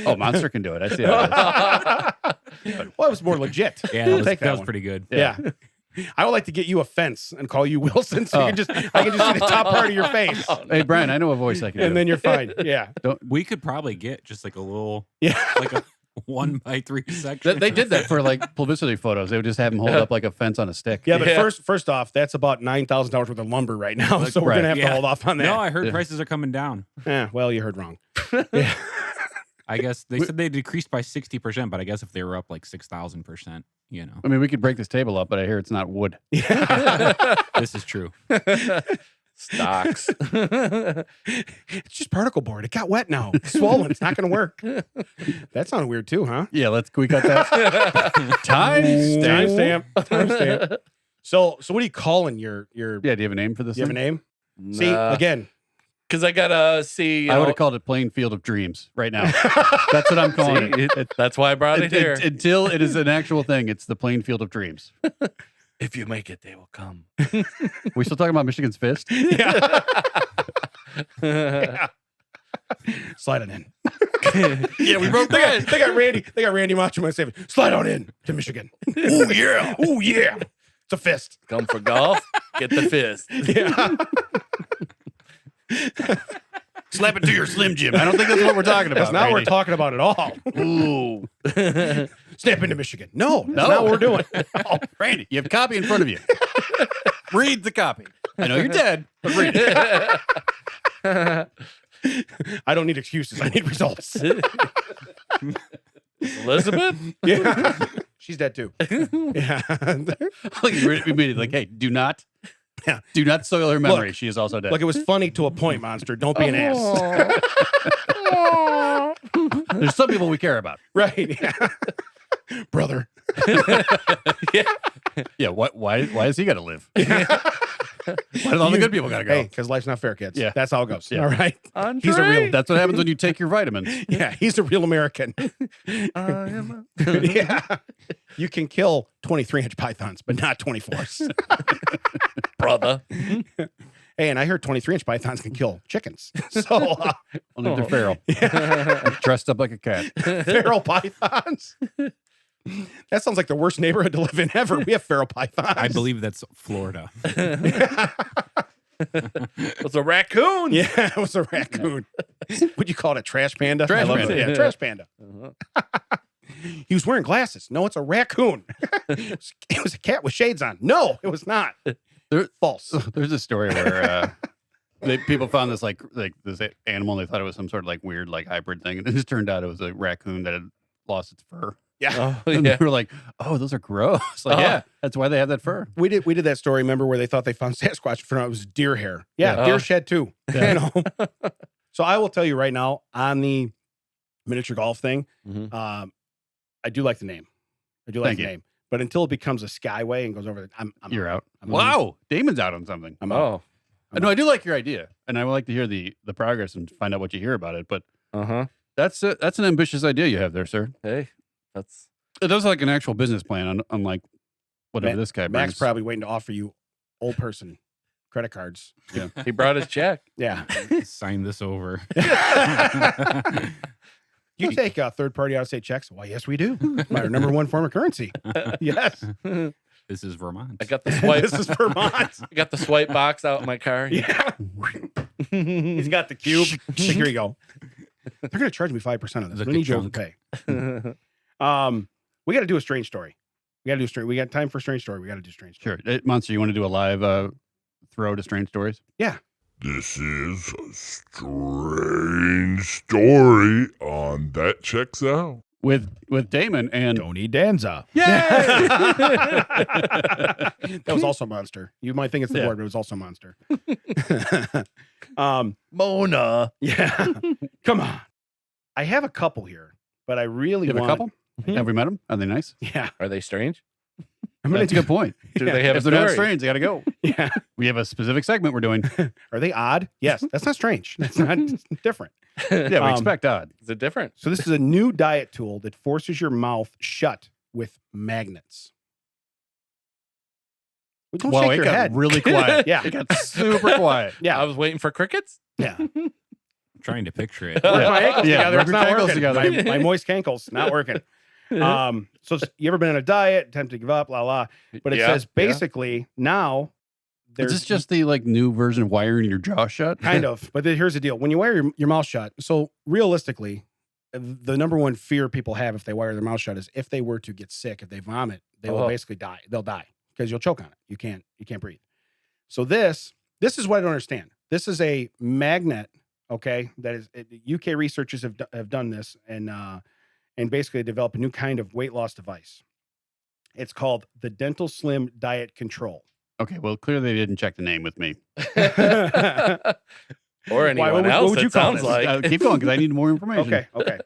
Oh, Monster can do it. I see how it is. Well, it was more legit. Yeah, I'll that was, take that was one. pretty good. Yeah. I would like to get you a fence and call you Wilson, so I can just see the top part of your face, Hey, Brian, I know a voice I can do. and then you're fine. Yeah, We could probably get just like a little, yeah. like a 1x3 section. They did that for like publicity photos. They would just have him hold up like a fence on a stick. Yeah, but Yeah. first off, that's about $9,000 worth of lumber right now, so we're Right. gonna have to Yeah. hold off on that. No, I heard Yeah. prices are coming down. Yeah, well, you heard wrong. Yeah. I guess they said they decreased by 60%, but I guess if they were up like 6,000%, I mean, we could break this table up, but I hear it's not wood. this is true. Stocks. It's just particle board. It got wet now. It's swollen. It's not gonna work. That sounded weird too, huh? Yeah, can we cut that? Timestamp. Timestamp. So what are you calling your? Yeah, do you have a name for this? Do you have a thing? name? See, again, because I gotta see. I would have called it Plain Field of Dreams right now. That's what I'm calling it. That's why I brought it here. Until it is an actual thing, it's the Plain Field of Dreams. If you make it, they will come. We still talking about Michigan's Fist? yeah. Slide it in. Yeah, we broke that. They got Randy Macho Man saying, slide on in to Michigan. Oh yeah. Oh yeah. It's a fist. Come for golf, get the fist. Yeah. Slap it to your Slim Jim. I don't think that's what we're talking about. That's not what we're talking about at all. Ooh. Snap into Michigan. No, that's not what we're doing. Oh, Randy, you have a copy in front of you. Read the copy. I know you're dead, but read it. I don't need excuses. I need results. Elizabeth? Yeah. She's dead too. Yeah. Like immediately, like, hey, do not soil her memory. She is also dead. Look, it was funny to a point, Monster. Don't be an ass. There's some people we care about. Right. Yeah. Brother. Yeah. Why has he got to live? Why do all the good people got to go? Hey, because life's not fair, kids. Yeah. That's how it goes. Yeah. All right. Andre? He's a real. That's what happens when you take your vitamins. Yeah, he's a real American. Yeah. You can kill 23-inch pythons, but not 24s. Brother. Hey, and I heard 23-inch pythons can kill chickens. So, Only if they're feral. Dressed up like a cat. feral pythons. That sounds like the worst neighborhood to live in ever. We have feral pythons. I believe that's Florida. It's a raccoon. Yeah, it was a raccoon. Would you call it a trash panda? Trash I love panda. it. Yeah, trash panda. He was wearing glasses. No, it's a raccoon. It was a cat with shades on. No, it was not. False. There's a story where people found this like this animal and they thought it was some sort of like weird like hybrid thing, and it just turned out it was a raccoon that had lost its fur. Yeah. Oh, And yeah. they were like, "Oh, those are gross." Like, yeah, that's why they have that fur. We did that story, remember, where they thought they found Sasquatch for it was deer hair. Yeah, Yeah. deer shed too. Yeah. You know. So I will tell you right now on the miniature golf thing, Mhm. I do like the name. I do like Thank the you. name. But until it becomes a skyway and goes over the You're out. I'm Wow, Damon's out on something. I'm out. Oh. No, I do like your idea, and I would like to hear the progress and find out what you hear about it. But Uh-huh. that's an ambitious idea you have there, sir. Hey, that's It does like an actual business plan, unlike whatever this guy brings. Mac's probably waiting to offer you old person credit cards. he brought his check. Yeah. Sign this over. You take third-party out-of-state checks? Why, yes, we do. Our number one form of currency. Yes. This is Vermont. I got the swipe. This is Vermont. I got the swipe box out in my car. Yeah. He's got the cube. Like, here you go. They're going to charge me 5% of this. Look We at need you to chunk. pay. We got to do a strange story. We got time for strange story. We got to do strange story. Sure, Monster. You want to do a live throw to strange stories? This is a strange story on That Checks Out. With Damon and Tony Danza. Yay! That was also Monster. You might think it's the Yeah. word, but it was also Monster. Mona. Yeah. Come on. I have a couple here, but I really You have a want... couple? Have we met them? Are they nice? Yeah. Are they strange? I'm going That's a to good point. Do Yeah. they have If a they're not story? strange, they got to go. Yeah. We have a specific segment we're doing. Are they odd? Yes. That's not strange. That's not different. Yeah, we Um, expect odd. Is it different? So this is a new diet tool that forces your mouth shut with magnets. Well, don't Wow, shake it your got head. really quiet. Yeah. It got super quiet. Yeah. I was waiting for crickets. Yeah. Trying to picture it. Rub my ankles Yeah, together. rub It's your not ankles working. together. My moist ankles not working. So you ever been on a diet, tempted to give up, blah blah. But it Yeah, says yeah. basically now there's Is this just the like new version of wiring your jaw shut? kind of. But here's the deal: when you wire your mouth shut, so realistically, the number one fear people have if they wire their mouth shut is if they were to get sick, if they vomit, they will Oh. basically die. They'll die because you'll choke on it. You can't breathe. So this is what I don't understand. This is a magnet. Okay, that is UK researchers have done this and basically developed a new kind of weight loss device. It's called the Dental Slim Diet Control. Okay, well, clearly they didn't check the name with me. Or anyone what else, would you it call sounds this? like. Keep going because I need more information. Okay.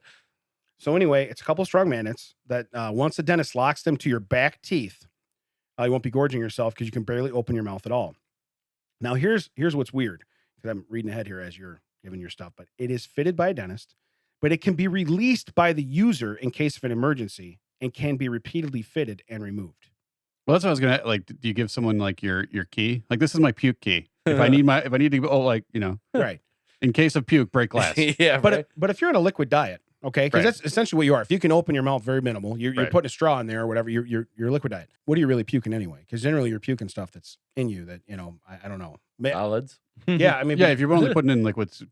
So anyway, it's a couple of strong magnets that once the dentist locks them to your back teeth, You won't be gorging yourself because you can barely open your mouth at all. Now, here's what's weird, because I'm reading ahead here as you're giving your stuff, but it is fitted by a dentist, but it can be released by the user in case of an emergency and can be repeatedly fitted and removed. Well, that's what I was gonna like. Do you give someone like your key? Like, this is my puke key. If I need to go, like, Right. in case of puke, break glass. Yeah, But if you're on a liquid diet, okay, because Right. that's essentially what you are. If you can open your mouth very minimal, you're Right. putting a straw in there or whatever. You're liquid diet. What are you really puking anyway? Because generally you're puking stuff that's in you that I don't know. solids. Yeah, I mean, Yeah, if you're only putting in liquids,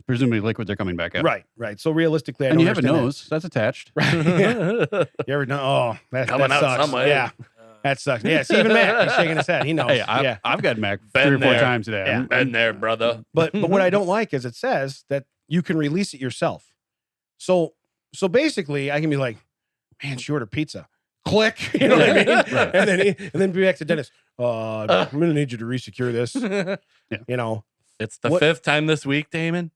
presumably liquids are coming back out. right. So realistically, And you have a nose that's attached. Right. Yeah. You ever know? Oh, that Coming out sucks. some way. Yeah, that sucks. Yeah, see, even Matt, he's shaking his head. He knows. Hey, yeah. I've got Mac Been 3 or 4 there. times today. Yeah. Been there, brother. But what I don't like is it says that you can release it yourself. So basically, I can be like, man, she ordered pizza. Click. You know what I mean? Right. And then be back to Dennis. I'm gonna need you to resecure this. Yeah. It's the What- 5th time this week, Damon.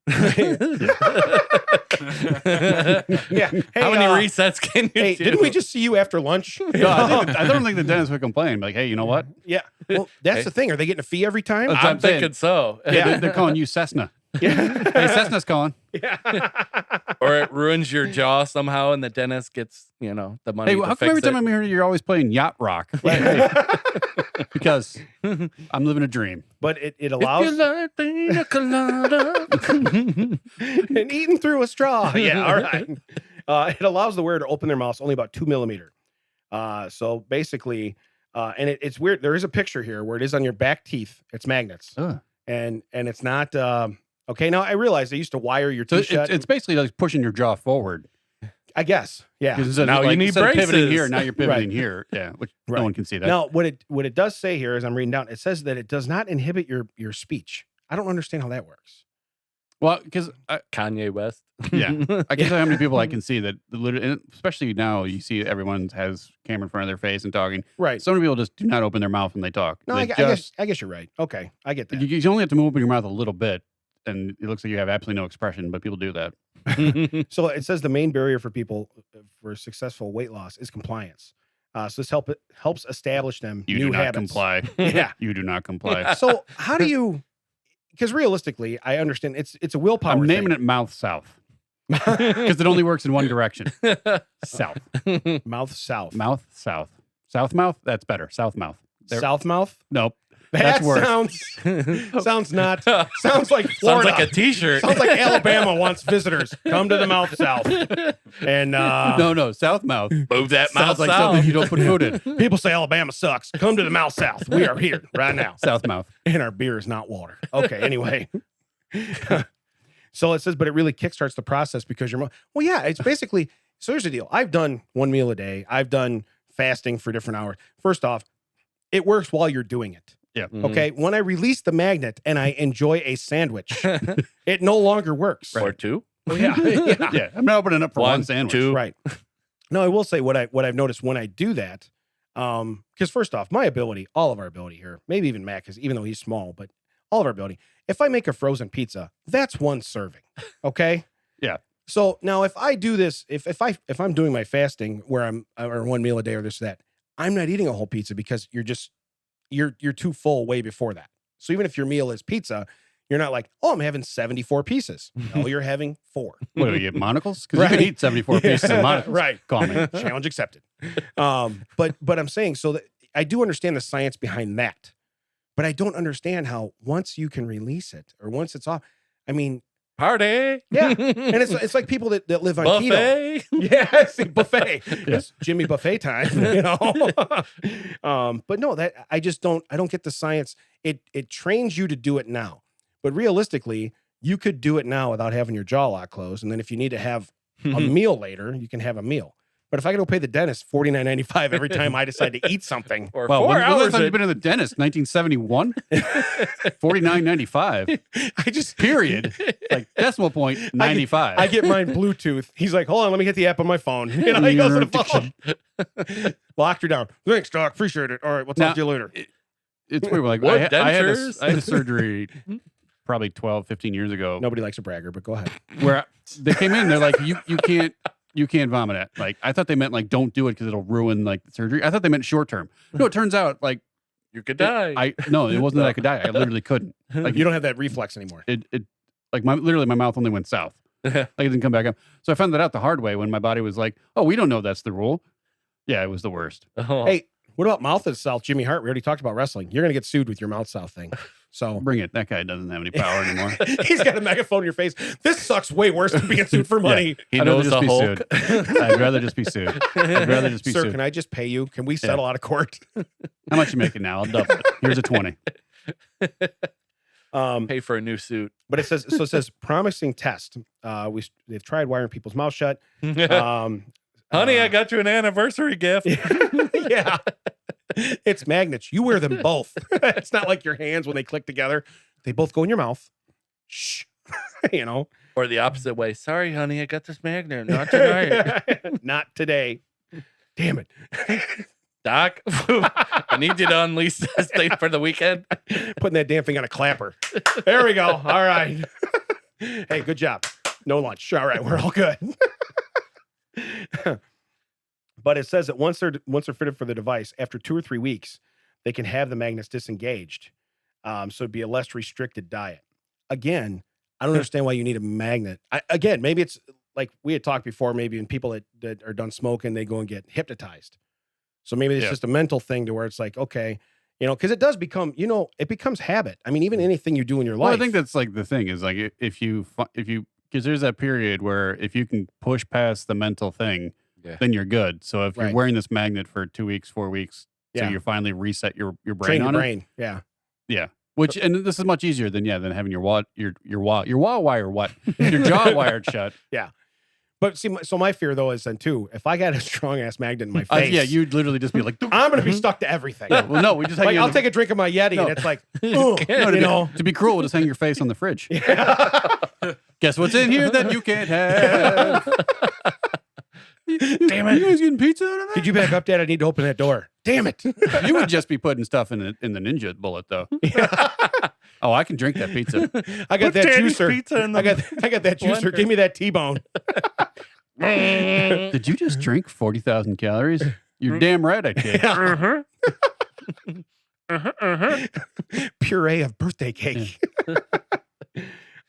Yeah. Hey, How many resets can you Hey, do? didn't we just see you after lunch? No, I don't think the dentist would complain. Like, hey, you know what? Yeah. Well, that's Hey. the thing. Are they getting a fee every time? That's what I'm I'm saying. thinking so. Yeah, they're calling you Cessna. Yeah. Hey, Cessna's calling. Yeah. Or it ruins your jaw somehow and the dentist gets, the money Hey, to how come fix every time it. I'm here, you're always playing yacht rock? Like, hey, because I'm living a dream. But it If you allows like pina colada. and eating through a straw. Yeah, all right. It allows the wearer to open their mouth only about 2 millimeter. So basically, and it's weird. There is a picture here where it is on your back teeth. It's magnets, Ugh. and it's not. Okay, now I realize they used to wire your So teeth shut. it's basically like pushing your jaw forward. I guess, yeah. 'Cause instead of, Now you need instead of pivoting braces. here, now you're pivoting here. Yeah, which Right. no one can see that. Now, what it does say here, as I'm reading down, it says that it does not inhibit your speech. I don't understand how that works. Well, because Kanye West. yeah, I can tell you how many people I can see that literally, and especially now, you see everyone has camera in front of their face and talking. Right. So many people just do not open their mouth when they talk. No, They I guess you're right. Okay, I get that. you only have to open your mouth a little bit, and it looks like you have absolutely no expression, but people do that. So it says the main barrier for people for successful weight loss is compliance. So this helps establish them You new do not habits. comply. Yeah. You do not comply. So how do you? Because realistically, I understand it's a willpower. I'm naming it mouth south because it only works in one direction. South. mouth south. Mouth south. South mouth? That's better. South mouth. There- South mouth. Nope. That That's worse. sounds not. Sounds like Sounds Florida. like a t-shirt. Sounds like Alabama wants visitors. Come to the mouth south. And No. South mouth. Move that mouth Sounds like south. something you don't put food in. people say Alabama sucks. Come to the mouth south. We are here right now. South mouth. And our beer is not water. Okay, anyway. So it says, but it really kickstarts the process because well, yeah, it's basically, so here's the deal. I've done 1 meal a day. I've done fasting for different hours. First off, it works while you're doing it. Yeah. Mhm. Okay. When I release the magnet and I enjoy a sandwich, it no longer works. Or two. Yeah. Yeah. Yeah. I'm not opening up for one One, sandwich. two. Right. No, I will say what I've noticed when I do that, because first off, my ability, all of our ability here, maybe even Mac, because even though he's small, but all of our ability, if I make a frozen pizza, that's one serving. Okay. Yeah. So now if I do this, if I'm doing my fasting where I'm or 1 meal a day or this or that, I'm not eating a whole pizza because you're too full way before that. So even if your meal is pizza, you're not like, oh, I'm having 74 pieces. No, you're having 4. What do you get, monocles? Because Right. you can eat 74 pieces of monocles. Right. Call me. Challenge accepted. But I'm saying so that I do understand the science behind that, but I don't understand how once you can release it or once it's off. I mean, Party. yeah, and it's like people that live on keto. Buffet. Yes, buffet. Yeah. It's Jimmy buffet time, but no, that I don't get the science. It trains you to do it now, but realistically, you could do it now without having your jaw lock closed, and then if you need to have a meal later, you can have a meal. But if I got to pay the dentist $49.95 every time I decide to eat something, Or Well, 4 when hours. last time you been to the dentist? 1971? $49.95. I just Period. Like decimal point 95. I get mine Bluetooth. He's like, hold on, let me hit the app on my phone. You know, he goes to the phone. Locked her down. Thanks, doc. Appreciate it. All right, we'll talk Now- to you later. It's weird. Like What, I had dentures? a surgery probably 12, 15 years ago Nobody likes a bragger, but go ahead. where they came in. They're like, you can't you can't vomit at. Like, I thought they meant like don't do it because it'll ruin like the surgery. I thought they meant short term. No, it turns out like You could die. No, it wasn't that I could die. I literally couldn't. Like You don't have that reflex anymore. it like literally my mouth only went south. Like it didn't come back up. So I found that out the hard way when my body was like, oh, we don't know that's the rule. Yeah, it was the worst. Oh. Hey, what about mouth is south? Jimmy Hart, we already talked about wrestling. You're going to get sued with your mouth south thing. So Bring it. That guy doesn't have any power anymore. he's got a megaphone in your face. This sucks way worse than being sued for money. he I'd knows rather the just Hulk. be sued. I'd rather just be sued. I'd rather just be Sir, sued. can I just pay you? Can we settle out of court? How much you making now? I'll double it. Here's a 20. Pay for a new suit. But it says promising test. They've tried wiring people's mouths shut. Um, Honey, I got you an anniversary gift. yeah. It's magnets. You wear them both. It's not like your hands when they click together. They both go in your mouth. Shh. You know. Or the opposite way. Sorry, honey, I got this magnet. Not tonight. Not today. Damn it. Doc, I need you to unleash this thing for the weekend. Putting that damn thing on a clapper. There we go. All right. Hey, good job. No lunch. All right, we're all good. But it says that once they're fitted for the device, after 2 or 3 weeks, they can have the magnets disengaged. So it'd be a less restricted diet. Again, I don't understand why you need a magnet. Again, maybe it's like we had talked before, maybe in people that are done smoking, they go and get hypnotized. So maybe it's just a mental thing to where it's like, okay, because it does become, it becomes habit. I mean, even anything you do in your life. Well, I think that's like the thing is like if you because there's that period where if you can push past the mental thing, then you're good. So if you're wearing this magnet for 2 weeks, 4 weeks, so you finally reset your brain train on your it. brain. Yeah. Yeah. And this is much easier than having your jaw wired shut. Yeah. But see, so my fear though is then too, if I got a strong ass magnet in my face, you'd literally just be like, I'm going to be stuck to everything. Yeah, well, no, we just I'll take a drink of my Yeti and it's like, to be cruel, we'll just hang your face on the fridge. Guess what's in here that you can't have? Damn it! You guys getting pizza out of that? Could you back up, Dad? I need to open that door. Damn it! You would just be putting stuff in the ninja bullet, though. Oh, I can drink that pizza. I got that juicer. Pizza in the I got that juicer. Give me that T-bone. Did you just drink 40,000 calories? You're damn right I did. Puree of birthday cake.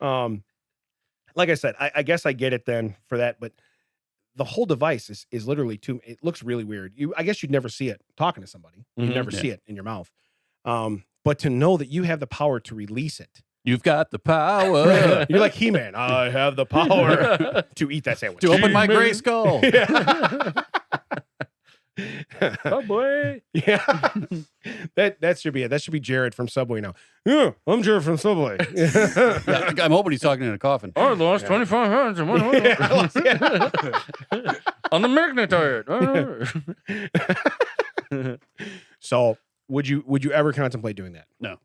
Like I said, I guess I get it then for that, but the whole device is literally it looks really weird. I guess you'd never see it talking to somebody. You'd never see it in your mouth. But to know that you have the power to release it. You've got the power. You're like He-Man. I have the power to eat that sandwich. To open my gray skull. Subway. Yeah. That should be it. That should be Jared from Subway now. Yeah, I'm Jared from Subway. Yeah, I'm hoping he's talking in a coffin. I lost 25 pounds in 1 week. On the magnet diet. So would you ever contemplate doing that? No.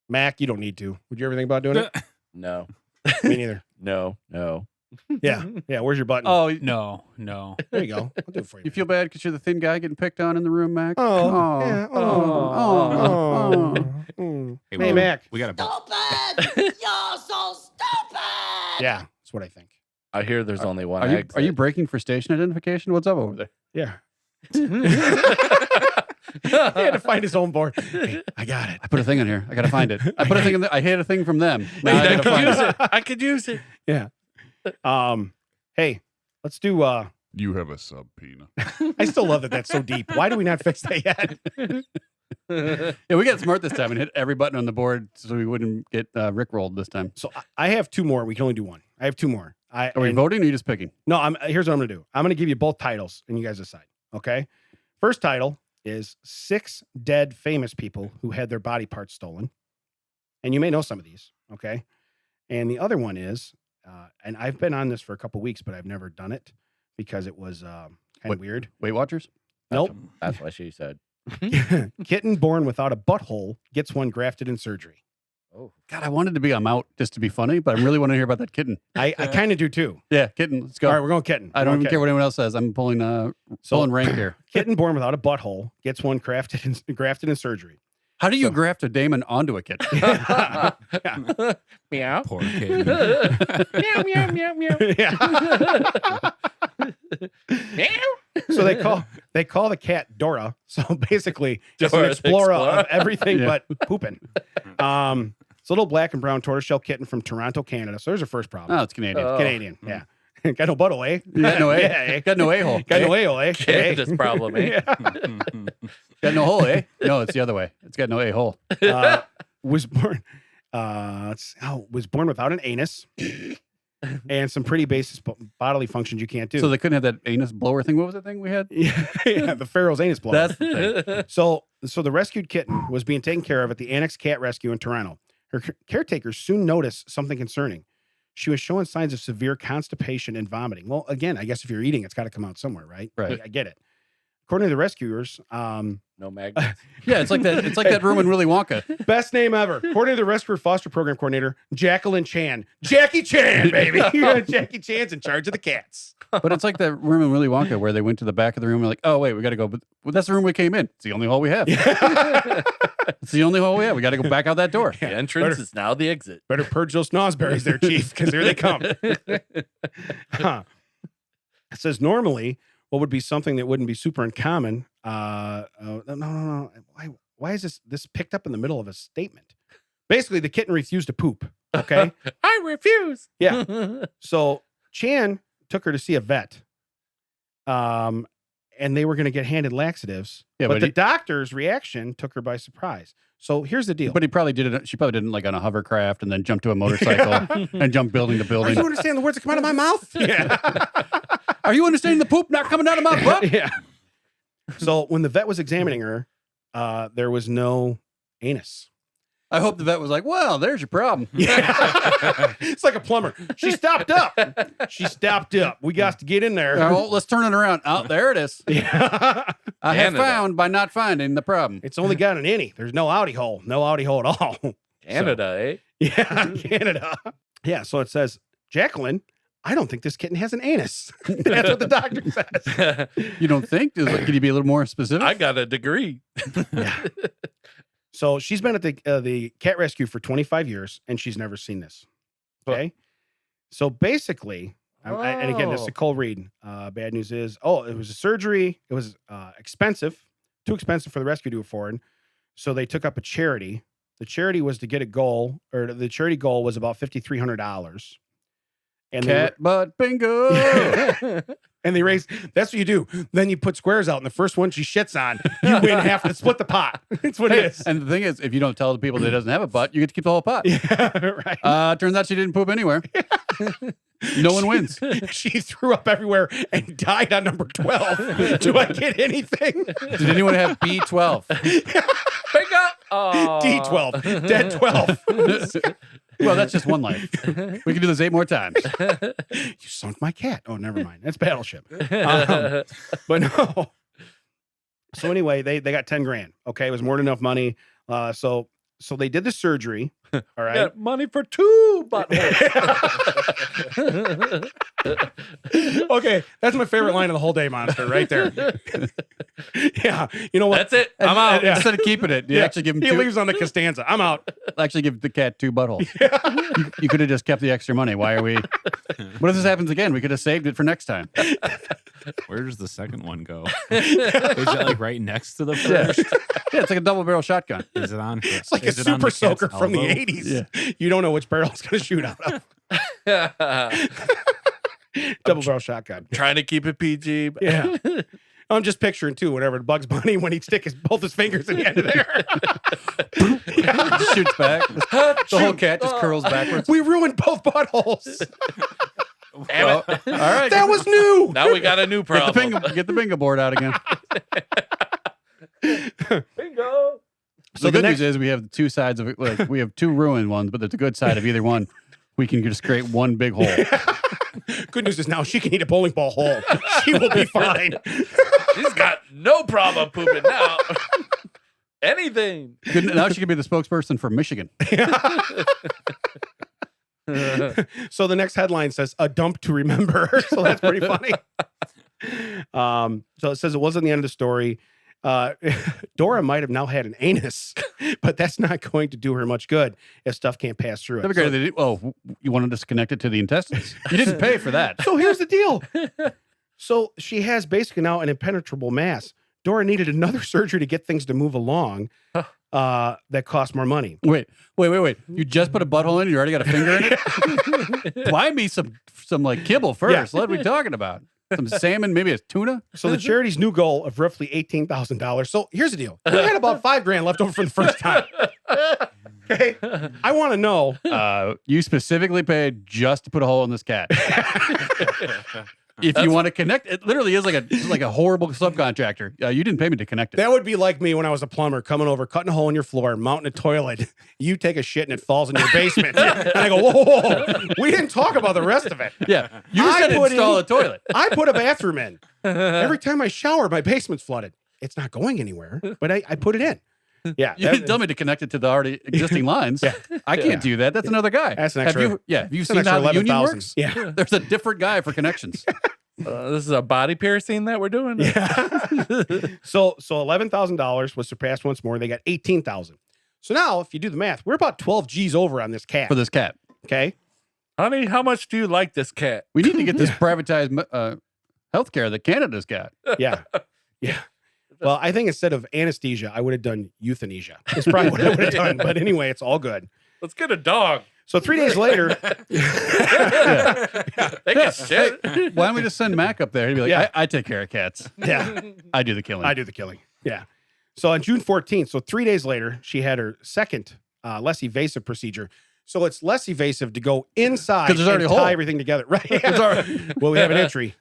Mac, you don't need to. Would you ever think about doing it? No. Me neither. No. Yeah. Where's your button? Oh, No. There you go. I'll do it for you. you feel bad because you're the thin guy getting picked on in the room, Mac? Oh. Yeah. Oh. Hey, Mac. We got a Stupid! You're so stupid! Yeah, that's what I think. I hear there's only one Are you exit. breaking for station identification? What's up over there? Yeah. He had to find his own board. Hey, I got it. I put a thing in here. I gotta find it. I put a thing in there. I hid a thing from them. Now I gotta find it. I could use it. Yeah. Hey, let's do You have a subpoena. I still love that that's so deep. Why do we not fix that yet? Yeah, we got smart this time and hit every button on the board so we wouldn't get rickrolled this time. So I have 2 more. We can only do 1. I have 2 more. Are we voting or are you just picking? No, here's what I'm going to do. I'm going to give you both titles and you guys decide. Okay. First title is 6 dead famous people who had their body parts stolen. And you may know some of these. Okay. And the other one is, and I've been on this for a couple weeks, but I've never done it because it was kind of weird. Weight Watchers? Nope. That's what she said. Kitten born without a butthole gets one grafted in surgery. Oh, God, I wanted to be I'm out just to be funny, but I really want to hear about that kitten. I kind of do too. Yeah, kitten. Let's go. All right, we're going kitten. I don't even care what anyone else says. I'm pulling rank here. Kitten born without a butthole gets one grafted in surgery. How do you graft a daemon onto a kitten? Meow. poor kid. Meow, meow, meow, meow. Yeah. So they call the cat Dora. So basically, it's Dora an the explorer Explorer. of everything Yeah. but pooping. It's a little black and brown tortoiseshell kitten from Toronto, Canada. So there's your first problem. Oh, it's Canadian. Oh. Canadian, yeah. Got no butthole, eh? Got no A. Yeah, eh? Got no A-hole. Got no a-hole, eh? Canada's problem, eh? Yeah. Got no hole, eh? No, it's the other way. It's got no A-hole. Was born was born without an anus and some pretty basic bodily functions you can't do. So they couldn't have that anus blower thing. What was the thing we had? yeah, the Pharaoh's anus blower. That's the thing. So the rescued kitten was being taken care of at the Annex Cat Rescue in Toronto. Her caretakers soon noticed something concerning. She was showing signs of severe constipation and vomiting. Well, again, I guess if you're eating, it's got to come out somewhere, right? Right. I get it. According to the rescuers, No magnets. Yeah, it's like that. It's like that room in Willy Wonka. best name ever. According to the rescue foster program coordinator, Jacqueline Chan. Jackie Chan, baby. Jackie Chan's in charge of the cats. But it's like that room in Willy Wonka where they went to the back of the room and like, oh wait, we got to go. But that's the room we came in. It's the only hall we have. It's the only hall we have. We got to go back out that door. The entrance is now the exit. Better purge those snozzberries there, Chief, because here they come. Huh. It says normally what would be something that wouldn't be super uncommon. No. Why is this picked up in the middle of a statement? Basically, the kitten refused to poop. Okay. I refuse. Yeah. So Chan took her to see a vet. And they were going to get handed laxatives. Yeah, but but the he- doctor's reaction took her by surprise. So here's the deal. But he probably did it. She probably didn't like on a hovercraft and then jump to a motorcycle and jump building to Are building. you understand the words that come out of my mouth? Yeah. Are you understanding the poop not coming out of my butt? Yeah. So when the vet was examining her, there was no anus. I hope the vet was like, well, there's your problem. Yeah. It's like a plumber. She stopped up. She stopped up. We got to get in there. Oh, let's turn it around. Oh, there it is. Yeah. I have Canada. found by not finding the problem. It's only got an innie. There's no outie hole. No outie hole at all. Canada, eh? Yeah, Canada. Yeah, so it says, Jacqueline, I don't think this kitten has an anus. That's what the doctor says. You don't think? Could you be a little more specific? I got a degree. Yeah. So she's been at the cat rescue for 25 years, and she's never seen this. Okay. So basically, and again, this is a cold read. Bad news is, it was a surgery. It was expensive, too expensive for the rescue to afford. So they took up a charity. The charity was to get a goal, or the charity goal was about $5,300. And Cat butt bingo. and they raised. That's what you do. Then you put squares out, and the first one she shits on, you win half to split the pot. That's what it is. And the thing is, if you don't tell the people that it doesn't have a butt, you get to keep the whole pot. Yeah, right. Turns out she didn't poop anywhere. No one wins. She threw up everywhere and died on number 12. Do I get anything? Did anyone have B12? Bingo. Oh. D12. Dead 12. Well, that's just one life. We can do this 8 more times. You sunk my cat. Oh, never mind. That's Battleship. But no. So anyway, they got 10 grand. Okay. It was more than enough money. So they did the surgery. All right. Got money for 2 buttholes. Okay. That's my favorite line of the whole day, Monster, right there. Yeah. You know what? That's it. I'm out. Yeah. Instead of keeping it, you actually give him He 2. leaves on the Costanza. I'm out. Actually, give the cat 2 buttholes. You could have just kept the extra money. Why are we? What if this happens again? We could have saved it for next time. Where does the second one go? Is it like right next to the first? Yeah, it's like a double barrel shotgun. Is it on? It's like a super soaker from the 80s. You don't know which barrel it's going to shoot out of. Double barrel shotgun. Trying to keep it PG. But Yeah. I'm just picturing too, whatever Bugs Bunny when he'd stick both his fingers in the end of there. Just shoots back. The whole cat just curls backwards. We ruined both buttholes. Damn it. All right. That was new. Now we got a new problem. Get the bingo board out again. Bingo. So the good news is we have 2 sides of it. Like we have 2 ruined ones, but there's a good side of either one. We can just create one big hole. Good news is now she can eat a bowling ball hole. She will be fine. She's got no problem pooping now. Anything. Now she can be the spokesperson for Michigan. So the next headline says a dump to remember. So that's pretty funny. So it says it wasn't the end of the story. Dora might have now had an anus, but that's not going to do her much good if stuff can't pass through That'd it. be great. You wanted us to connect it to the intestines? You didn't pay for that. So here's the deal. So she has basically now an impenetrable mass. Dora needed another surgery to get things to move along. That cost more money. Wait. You just put a butthole in, you already got a finger in it? Buy me some like kibble first. What are we talking about? Some salmon, maybe a tuna? So the charity's new goal of roughly $18,000. So here's the deal. We had about $5,000 left over from the first time. Okay. I want to know. You specifically paid just to put a hole in this cat. If you want to connect, it literally is like a horrible subcontractor. You didn't pay me to connect it. That would be like me when I was a plumber coming over, cutting a hole in your floor, mounting a toilet. You take a shit and it falls in your basement. And I go, whoa. We didn't talk about the rest of it. Yeah. You said install a toilet. I put a bathroom in. Every time I shower, my basement's flooded. It's not going anywhere, but I put it in. Yeah. You didn't tell me to connect it to the already existing lines. Yeah. I can't do that. That's another guy. That's an extra. Have you seen how the union works? Yeah. There's a different guy for connections. This is a body piercing that we're doing. Yeah. So $11,000 was surpassed once more. They got $18,000. So now, if you do the math, we're about 12 G's over on this cat. For this cat. Okay. Honey, how much do you like this cat? We need to get this privatized healthcare that Canada's got. Yeah. Yeah. Well, I think instead of anesthesia, I would have done euthanasia. That's probably what I would have done. But anyway, it's all good. Let's get a dog. So 3 days later, They can shit. Why don't we just send Mac up there? He'd be like, Yeah. I take care of cats. yeah, I do the killing. I do the killing. Yeah. So on June 14th, so 3 days later, she had her second less evasive procedure. So it's less evasive to go inside 'Cause there's already and a hole. tie everything together. Right. Well, we have an entry.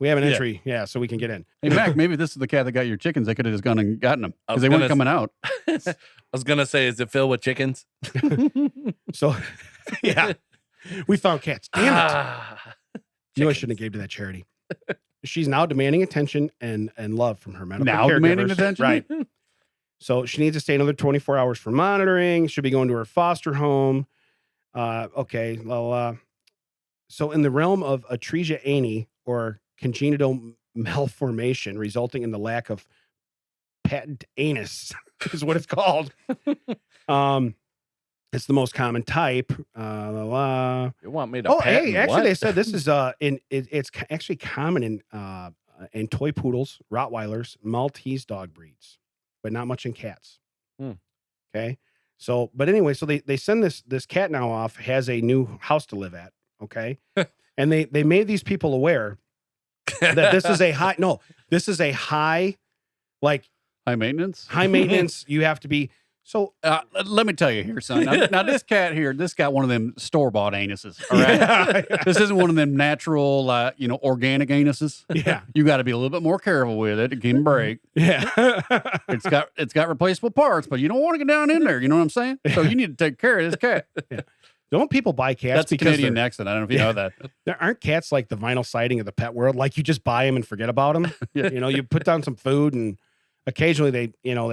Yeah, so we can get in. Hey, Mac, maybe this is the cat that got your chickens. They could have just gone and gotten them I because was they weren't gonna- coming out. I was gonna say, is it filled with chickens? So, yeah, we found cats. Damn it. Ah, You know I shouldn't have gave to that charity. She's now demanding attention and love from her medical Now demanding caregivers. attention? Right. So she needs to stay another 24 hours for monitoring. She'll be going to her foster home. Okay. Well, so in the realm of atresia ani or congenital malformation resulting in the lack of patent anus is what it's called. It's the most common type. you want me to? Oh, patent hey, actually, what? they said this is it's actually common in toy poodles, Rottweilers, Maltese dog breeds, but not much in cats. Okay, so but anyway, so they send this cat now off, has a new house to live at. Okay, and they made these people aware that this is a high like High maintenance? high maintenance. You have to be so. Let me tell you here, son. Now this cat here, this got one of them store-bought anuses. All right. Yeah. This isn't one of them natural, organic anuses. Yeah. You got to be a little bit more careful with it. It can break. Yeah. It's got replaceable parts, but you don't want to get down in there. You know what I'm saying? So you need to take care of this cat. Don't people buy cats? That's a because Canadian they're- accent. I don't know if you know that. There aren't cats like the vinyl siding of the pet world. Like you just buy them and forget about them. Yeah. You put down some food and occasionally they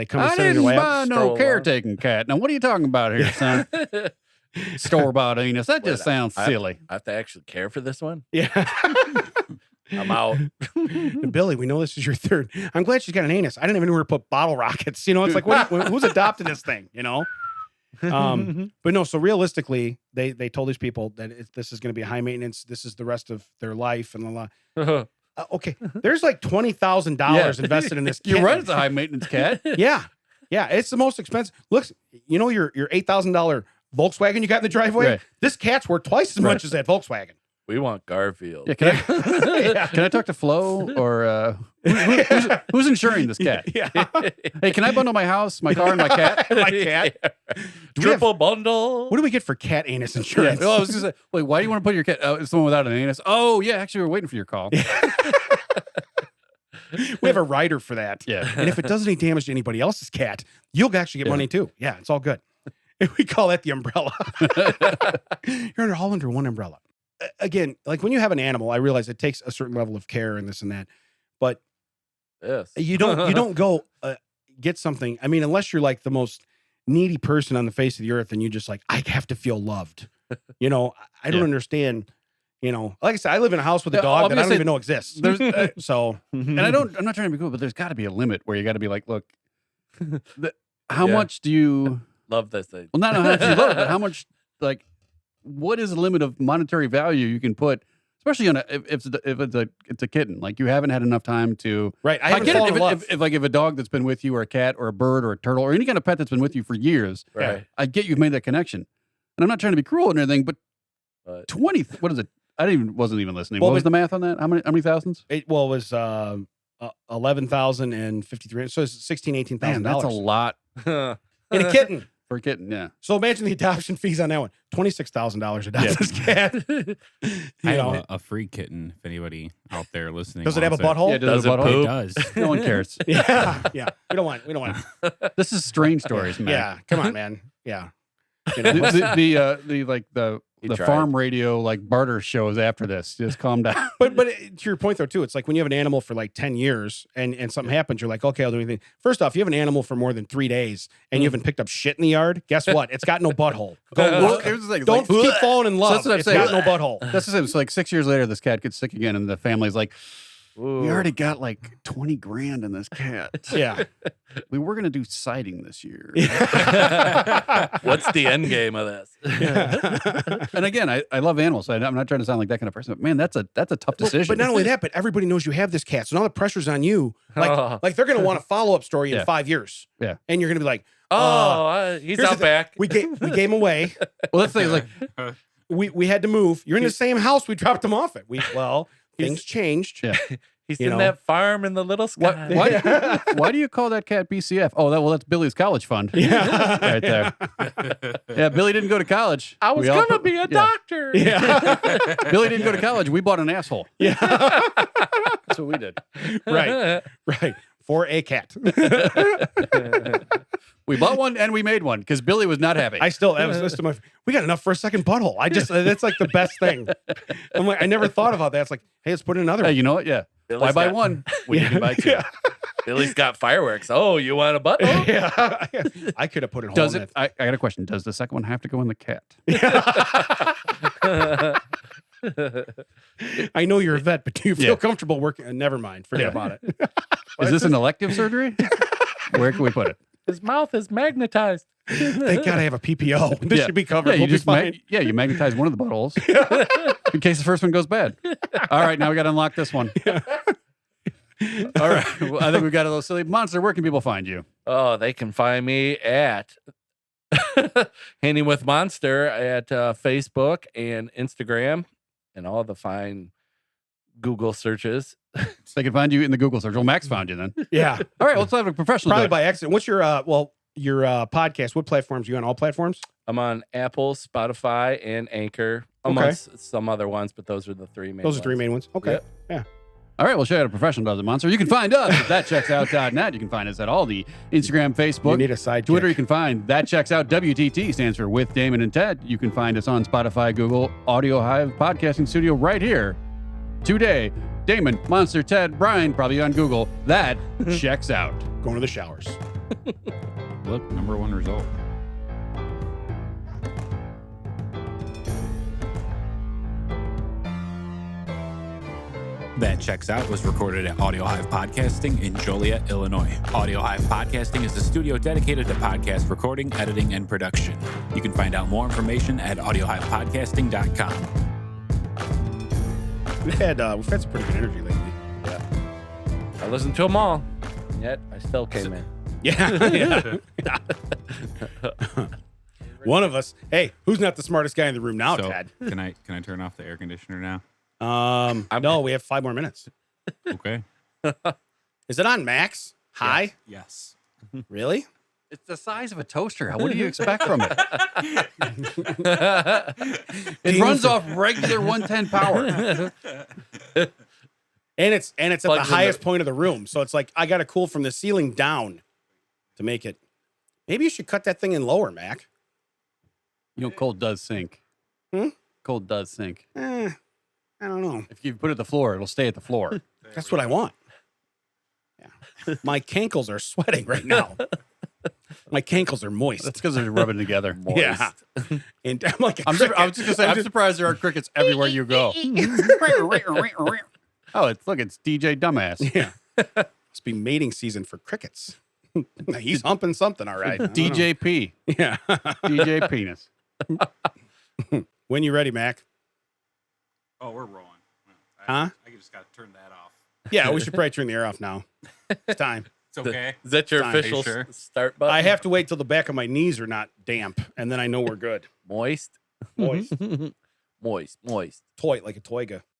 come and I sit in didn't your buy lap. no stroll caretaking cat. Now, what are you talking about here, son? Store-bought anus. That just sounds silly. I have to actually care for this one. Yeah. I'm out. Billy, we know this is your third. I'm glad she's got an anus. I didn't even know where to put bottle rockets. It's like, who's adopted this thing? But no, so realistically, they told these people that this is going to be high maintenance. This is the rest of their life and blah, blah. Okay. There's like $20,000 invested in this. You're cat. right. It's a high-maintenance cat. Yeah. Yeah. It's the most expensive. Look, your $8,000 Volkswagen you got in the driveway? Right. This cat's worth twice as much as that Volkswagen. We want Garfield. Yeah, can I talk to Flo or who's insuring this cat? Yeah. Hey, can I bundle my house, my car, and my cat? My cat. Triple bundle. What do we get for cat anus Yeah. insurance? Well, I was just say, wait, why do you want to put your cat? Oh, it's the one without an anus. Oh, yeah. Actually, we're waiting for your call. We have a rider for that. Yeah. And if it does any damage to anybody else's cat, you'll actually get money too. Yeah, it's all good. We call that the umbrella. You're all under one umbrella. Again, like when you have an animal, I realize it takes a certain level of care and this and that, but Yes. you don't go get something. I mean, unless you're like the most needy person on the face of the earth, and you just like, I have to feel loved. I don't Yeah. understand. Like I said, I live in a house with a dog that I don't obviously, even know exists. There's, So and I'm not trying to be cool, but there's got to be a limit where you got to be like, look, how Yeah. much do you? Love this thing. Well, not how much you love it, but how much, like, what is the limit of monetary value you can put especially on if it's a kitten. Like you haven't had enough time to. Right. I I haven't get fallen in it love. if a dog that's been with you, or a cat, or a bird, or a turtle, or any kind of pet that's been with you for years. Right. I get you've made that connection, and I'm not trying to be cruel or anything, but But 20. What is it? Wasn't even listening. Well, What was the math on that? How many thousands? It was 11,053. So it's $16,000, Man, that's a lot and a kitten. for a kitten. Yeah. So imagine the adoption fees on that one. $26,000 to adopt Yeah. this cat. I You know, have a free kitten. If anybody out there listening, does it have a wants butthole? Yeah, Does it butthole? It poop? does. No one cares. Yeah, yeah. We don't want. This is strange stories, man. Yeah, come on, man. Yeah. You The, know, the tried. farm radio like barter shows after this. Just calm down. but to your point though too, it's like when you have an animal for like 10 years and something happens, you're like, okay, I'll do anything. First off, you have an animal for more than 3 days and you haven't picked up shit in the yard. Guess what? It's got no butthole. Go Well, look. here's the thing. It's Don't like, keep falling in love. that's what I'm It's saying. got no butthole. that's the same. So like 6 years later, this cat gets sick again, and the family's like, we already got like 20 grand in this cat. Yeah. We were gonna do siding this year. what's the end game of this? And again, I love animals. I'm not trying to sound like that kind of person, but man, that's a tough decision. But not only that, but everybody knows you have this cat. So now the pressure's on you. Like they're going to want a follow-up story in Yeah. 5 years. Yeah. And you're going to be like, He's here's out the thing. back. we gave him away. well, that's the thing. Like, We had to move. You're in the same house we dropped him off at. Things changed. yeah. He's You in know. that farm in the little sky. Why do you call that cat BCF? Oh, that's Billy's college fund. Yeah. Right there. Yeah, Billy didn't go to college. I was We all gonna put- be a doctor. Yeah. Billy didn't go to college. We bought an asshole. Yeah. That's what we did. Right. Right. For a cat. We bought one and we made one because Billy was not happy. We got enough for a second butthole. That's like the best thing. I'm like, I never thought about that. It's like, hey, let's put in another Hey, one. you know what? Yeah. Billy's Why buy got- one? We need to buy two. Yeah. Billy's got fireworks. Oh, you want a button? Yeah. I could have put it Does hole it? I got a question. Does the second one have to go in the cat? I know you're a vet, but do you feel Yeah. comfortable working? Never mind. Forget Yeah. about it. Is this an elective surgery? Where can we put it? His mouth is magnetized. Thank God I have a PPO. This Yeah. should be covered. Yeah, you We'll be just fine. you magnetize one of the buttholes in case the first one goes bad. All right, now we got to unlock this one. All right, well, I think we got a little silly. Monster, where can people find you? Oh, they can find me at Hanging with Monster at Facebook and Instagram and all the fine Google searches. They can find you in the Google search. Well, Max found you then. Yeah. All right, let's have a professional. Probably do it. by accident. What's your podcast? What platforms? You on all platforms? I'm on Apple, Spotify, and Anchor, amongst some other ones, but those are the three main Those are three main ones. Okay. Yep. All right, we'll show you how a professional does it, Monster. You can find us at thatchecksout.net. You can find us at all the Instagram, You Facebook, need a side Twitter. You kick. can find That Checks Out. WTT stands for With Damon and Ted. You can find us on Spotify, Google, Audiohive Podcasting Studio right here today. Damon, Monster, Ted, Brian, probably on Google. That checks out. Going to the showers. Look, #1 result. That Checks Out was recorded at Audiohive Podcasting in Joliet, Illinois. Audiohive Podcasting is a studio dedicated to podcast recording, editing, and production. You can find out more information at audiohivepodcasting.com. We've had some pretty good energy lately. I listened to them all, yet I still came in. Yeah. One of us. Hey, who's not the smartest guy in the room now, So, Ted? can I turn off the air conditioner now? No, we have 5 more minutes. Okay. Is it on max? High? Yes. Really? It's the size of a toaster. What do you expect from it? It runs off regular 110 power. And it's at the Plugs in highest point of the room. So it's like I got to cool from the ceiling down to make it. Maybe you should cut that thing in lower, Mac. You know, cold does sink. Cold does sink. I don't know. If you put it at the floor, it'll stay at the floor. That's what I want. Yeah. My cankles are sweating right now. My cankles are moist. That's because they're rubbing together. Yeah. And I'm like, I was just going to say, I'm surprised there are crickets everywhere you go. Oh, it's DJ Dumbass. yeah. Must be mating season for crickets. He's humping something, all right. I don't know. DJP. Yeah. DJ Penis. When you ready, Mac? Oh, we're rolling. Huh? I just got to turn that off. Yeah, we should probably turn the air off now. It's time. It's okay. Is that your Fine. official Sure. start button? I have to wait till the back of my knees are not damp, and then I know we're good. Moist. Moist. Moist. Toy, like a toiga.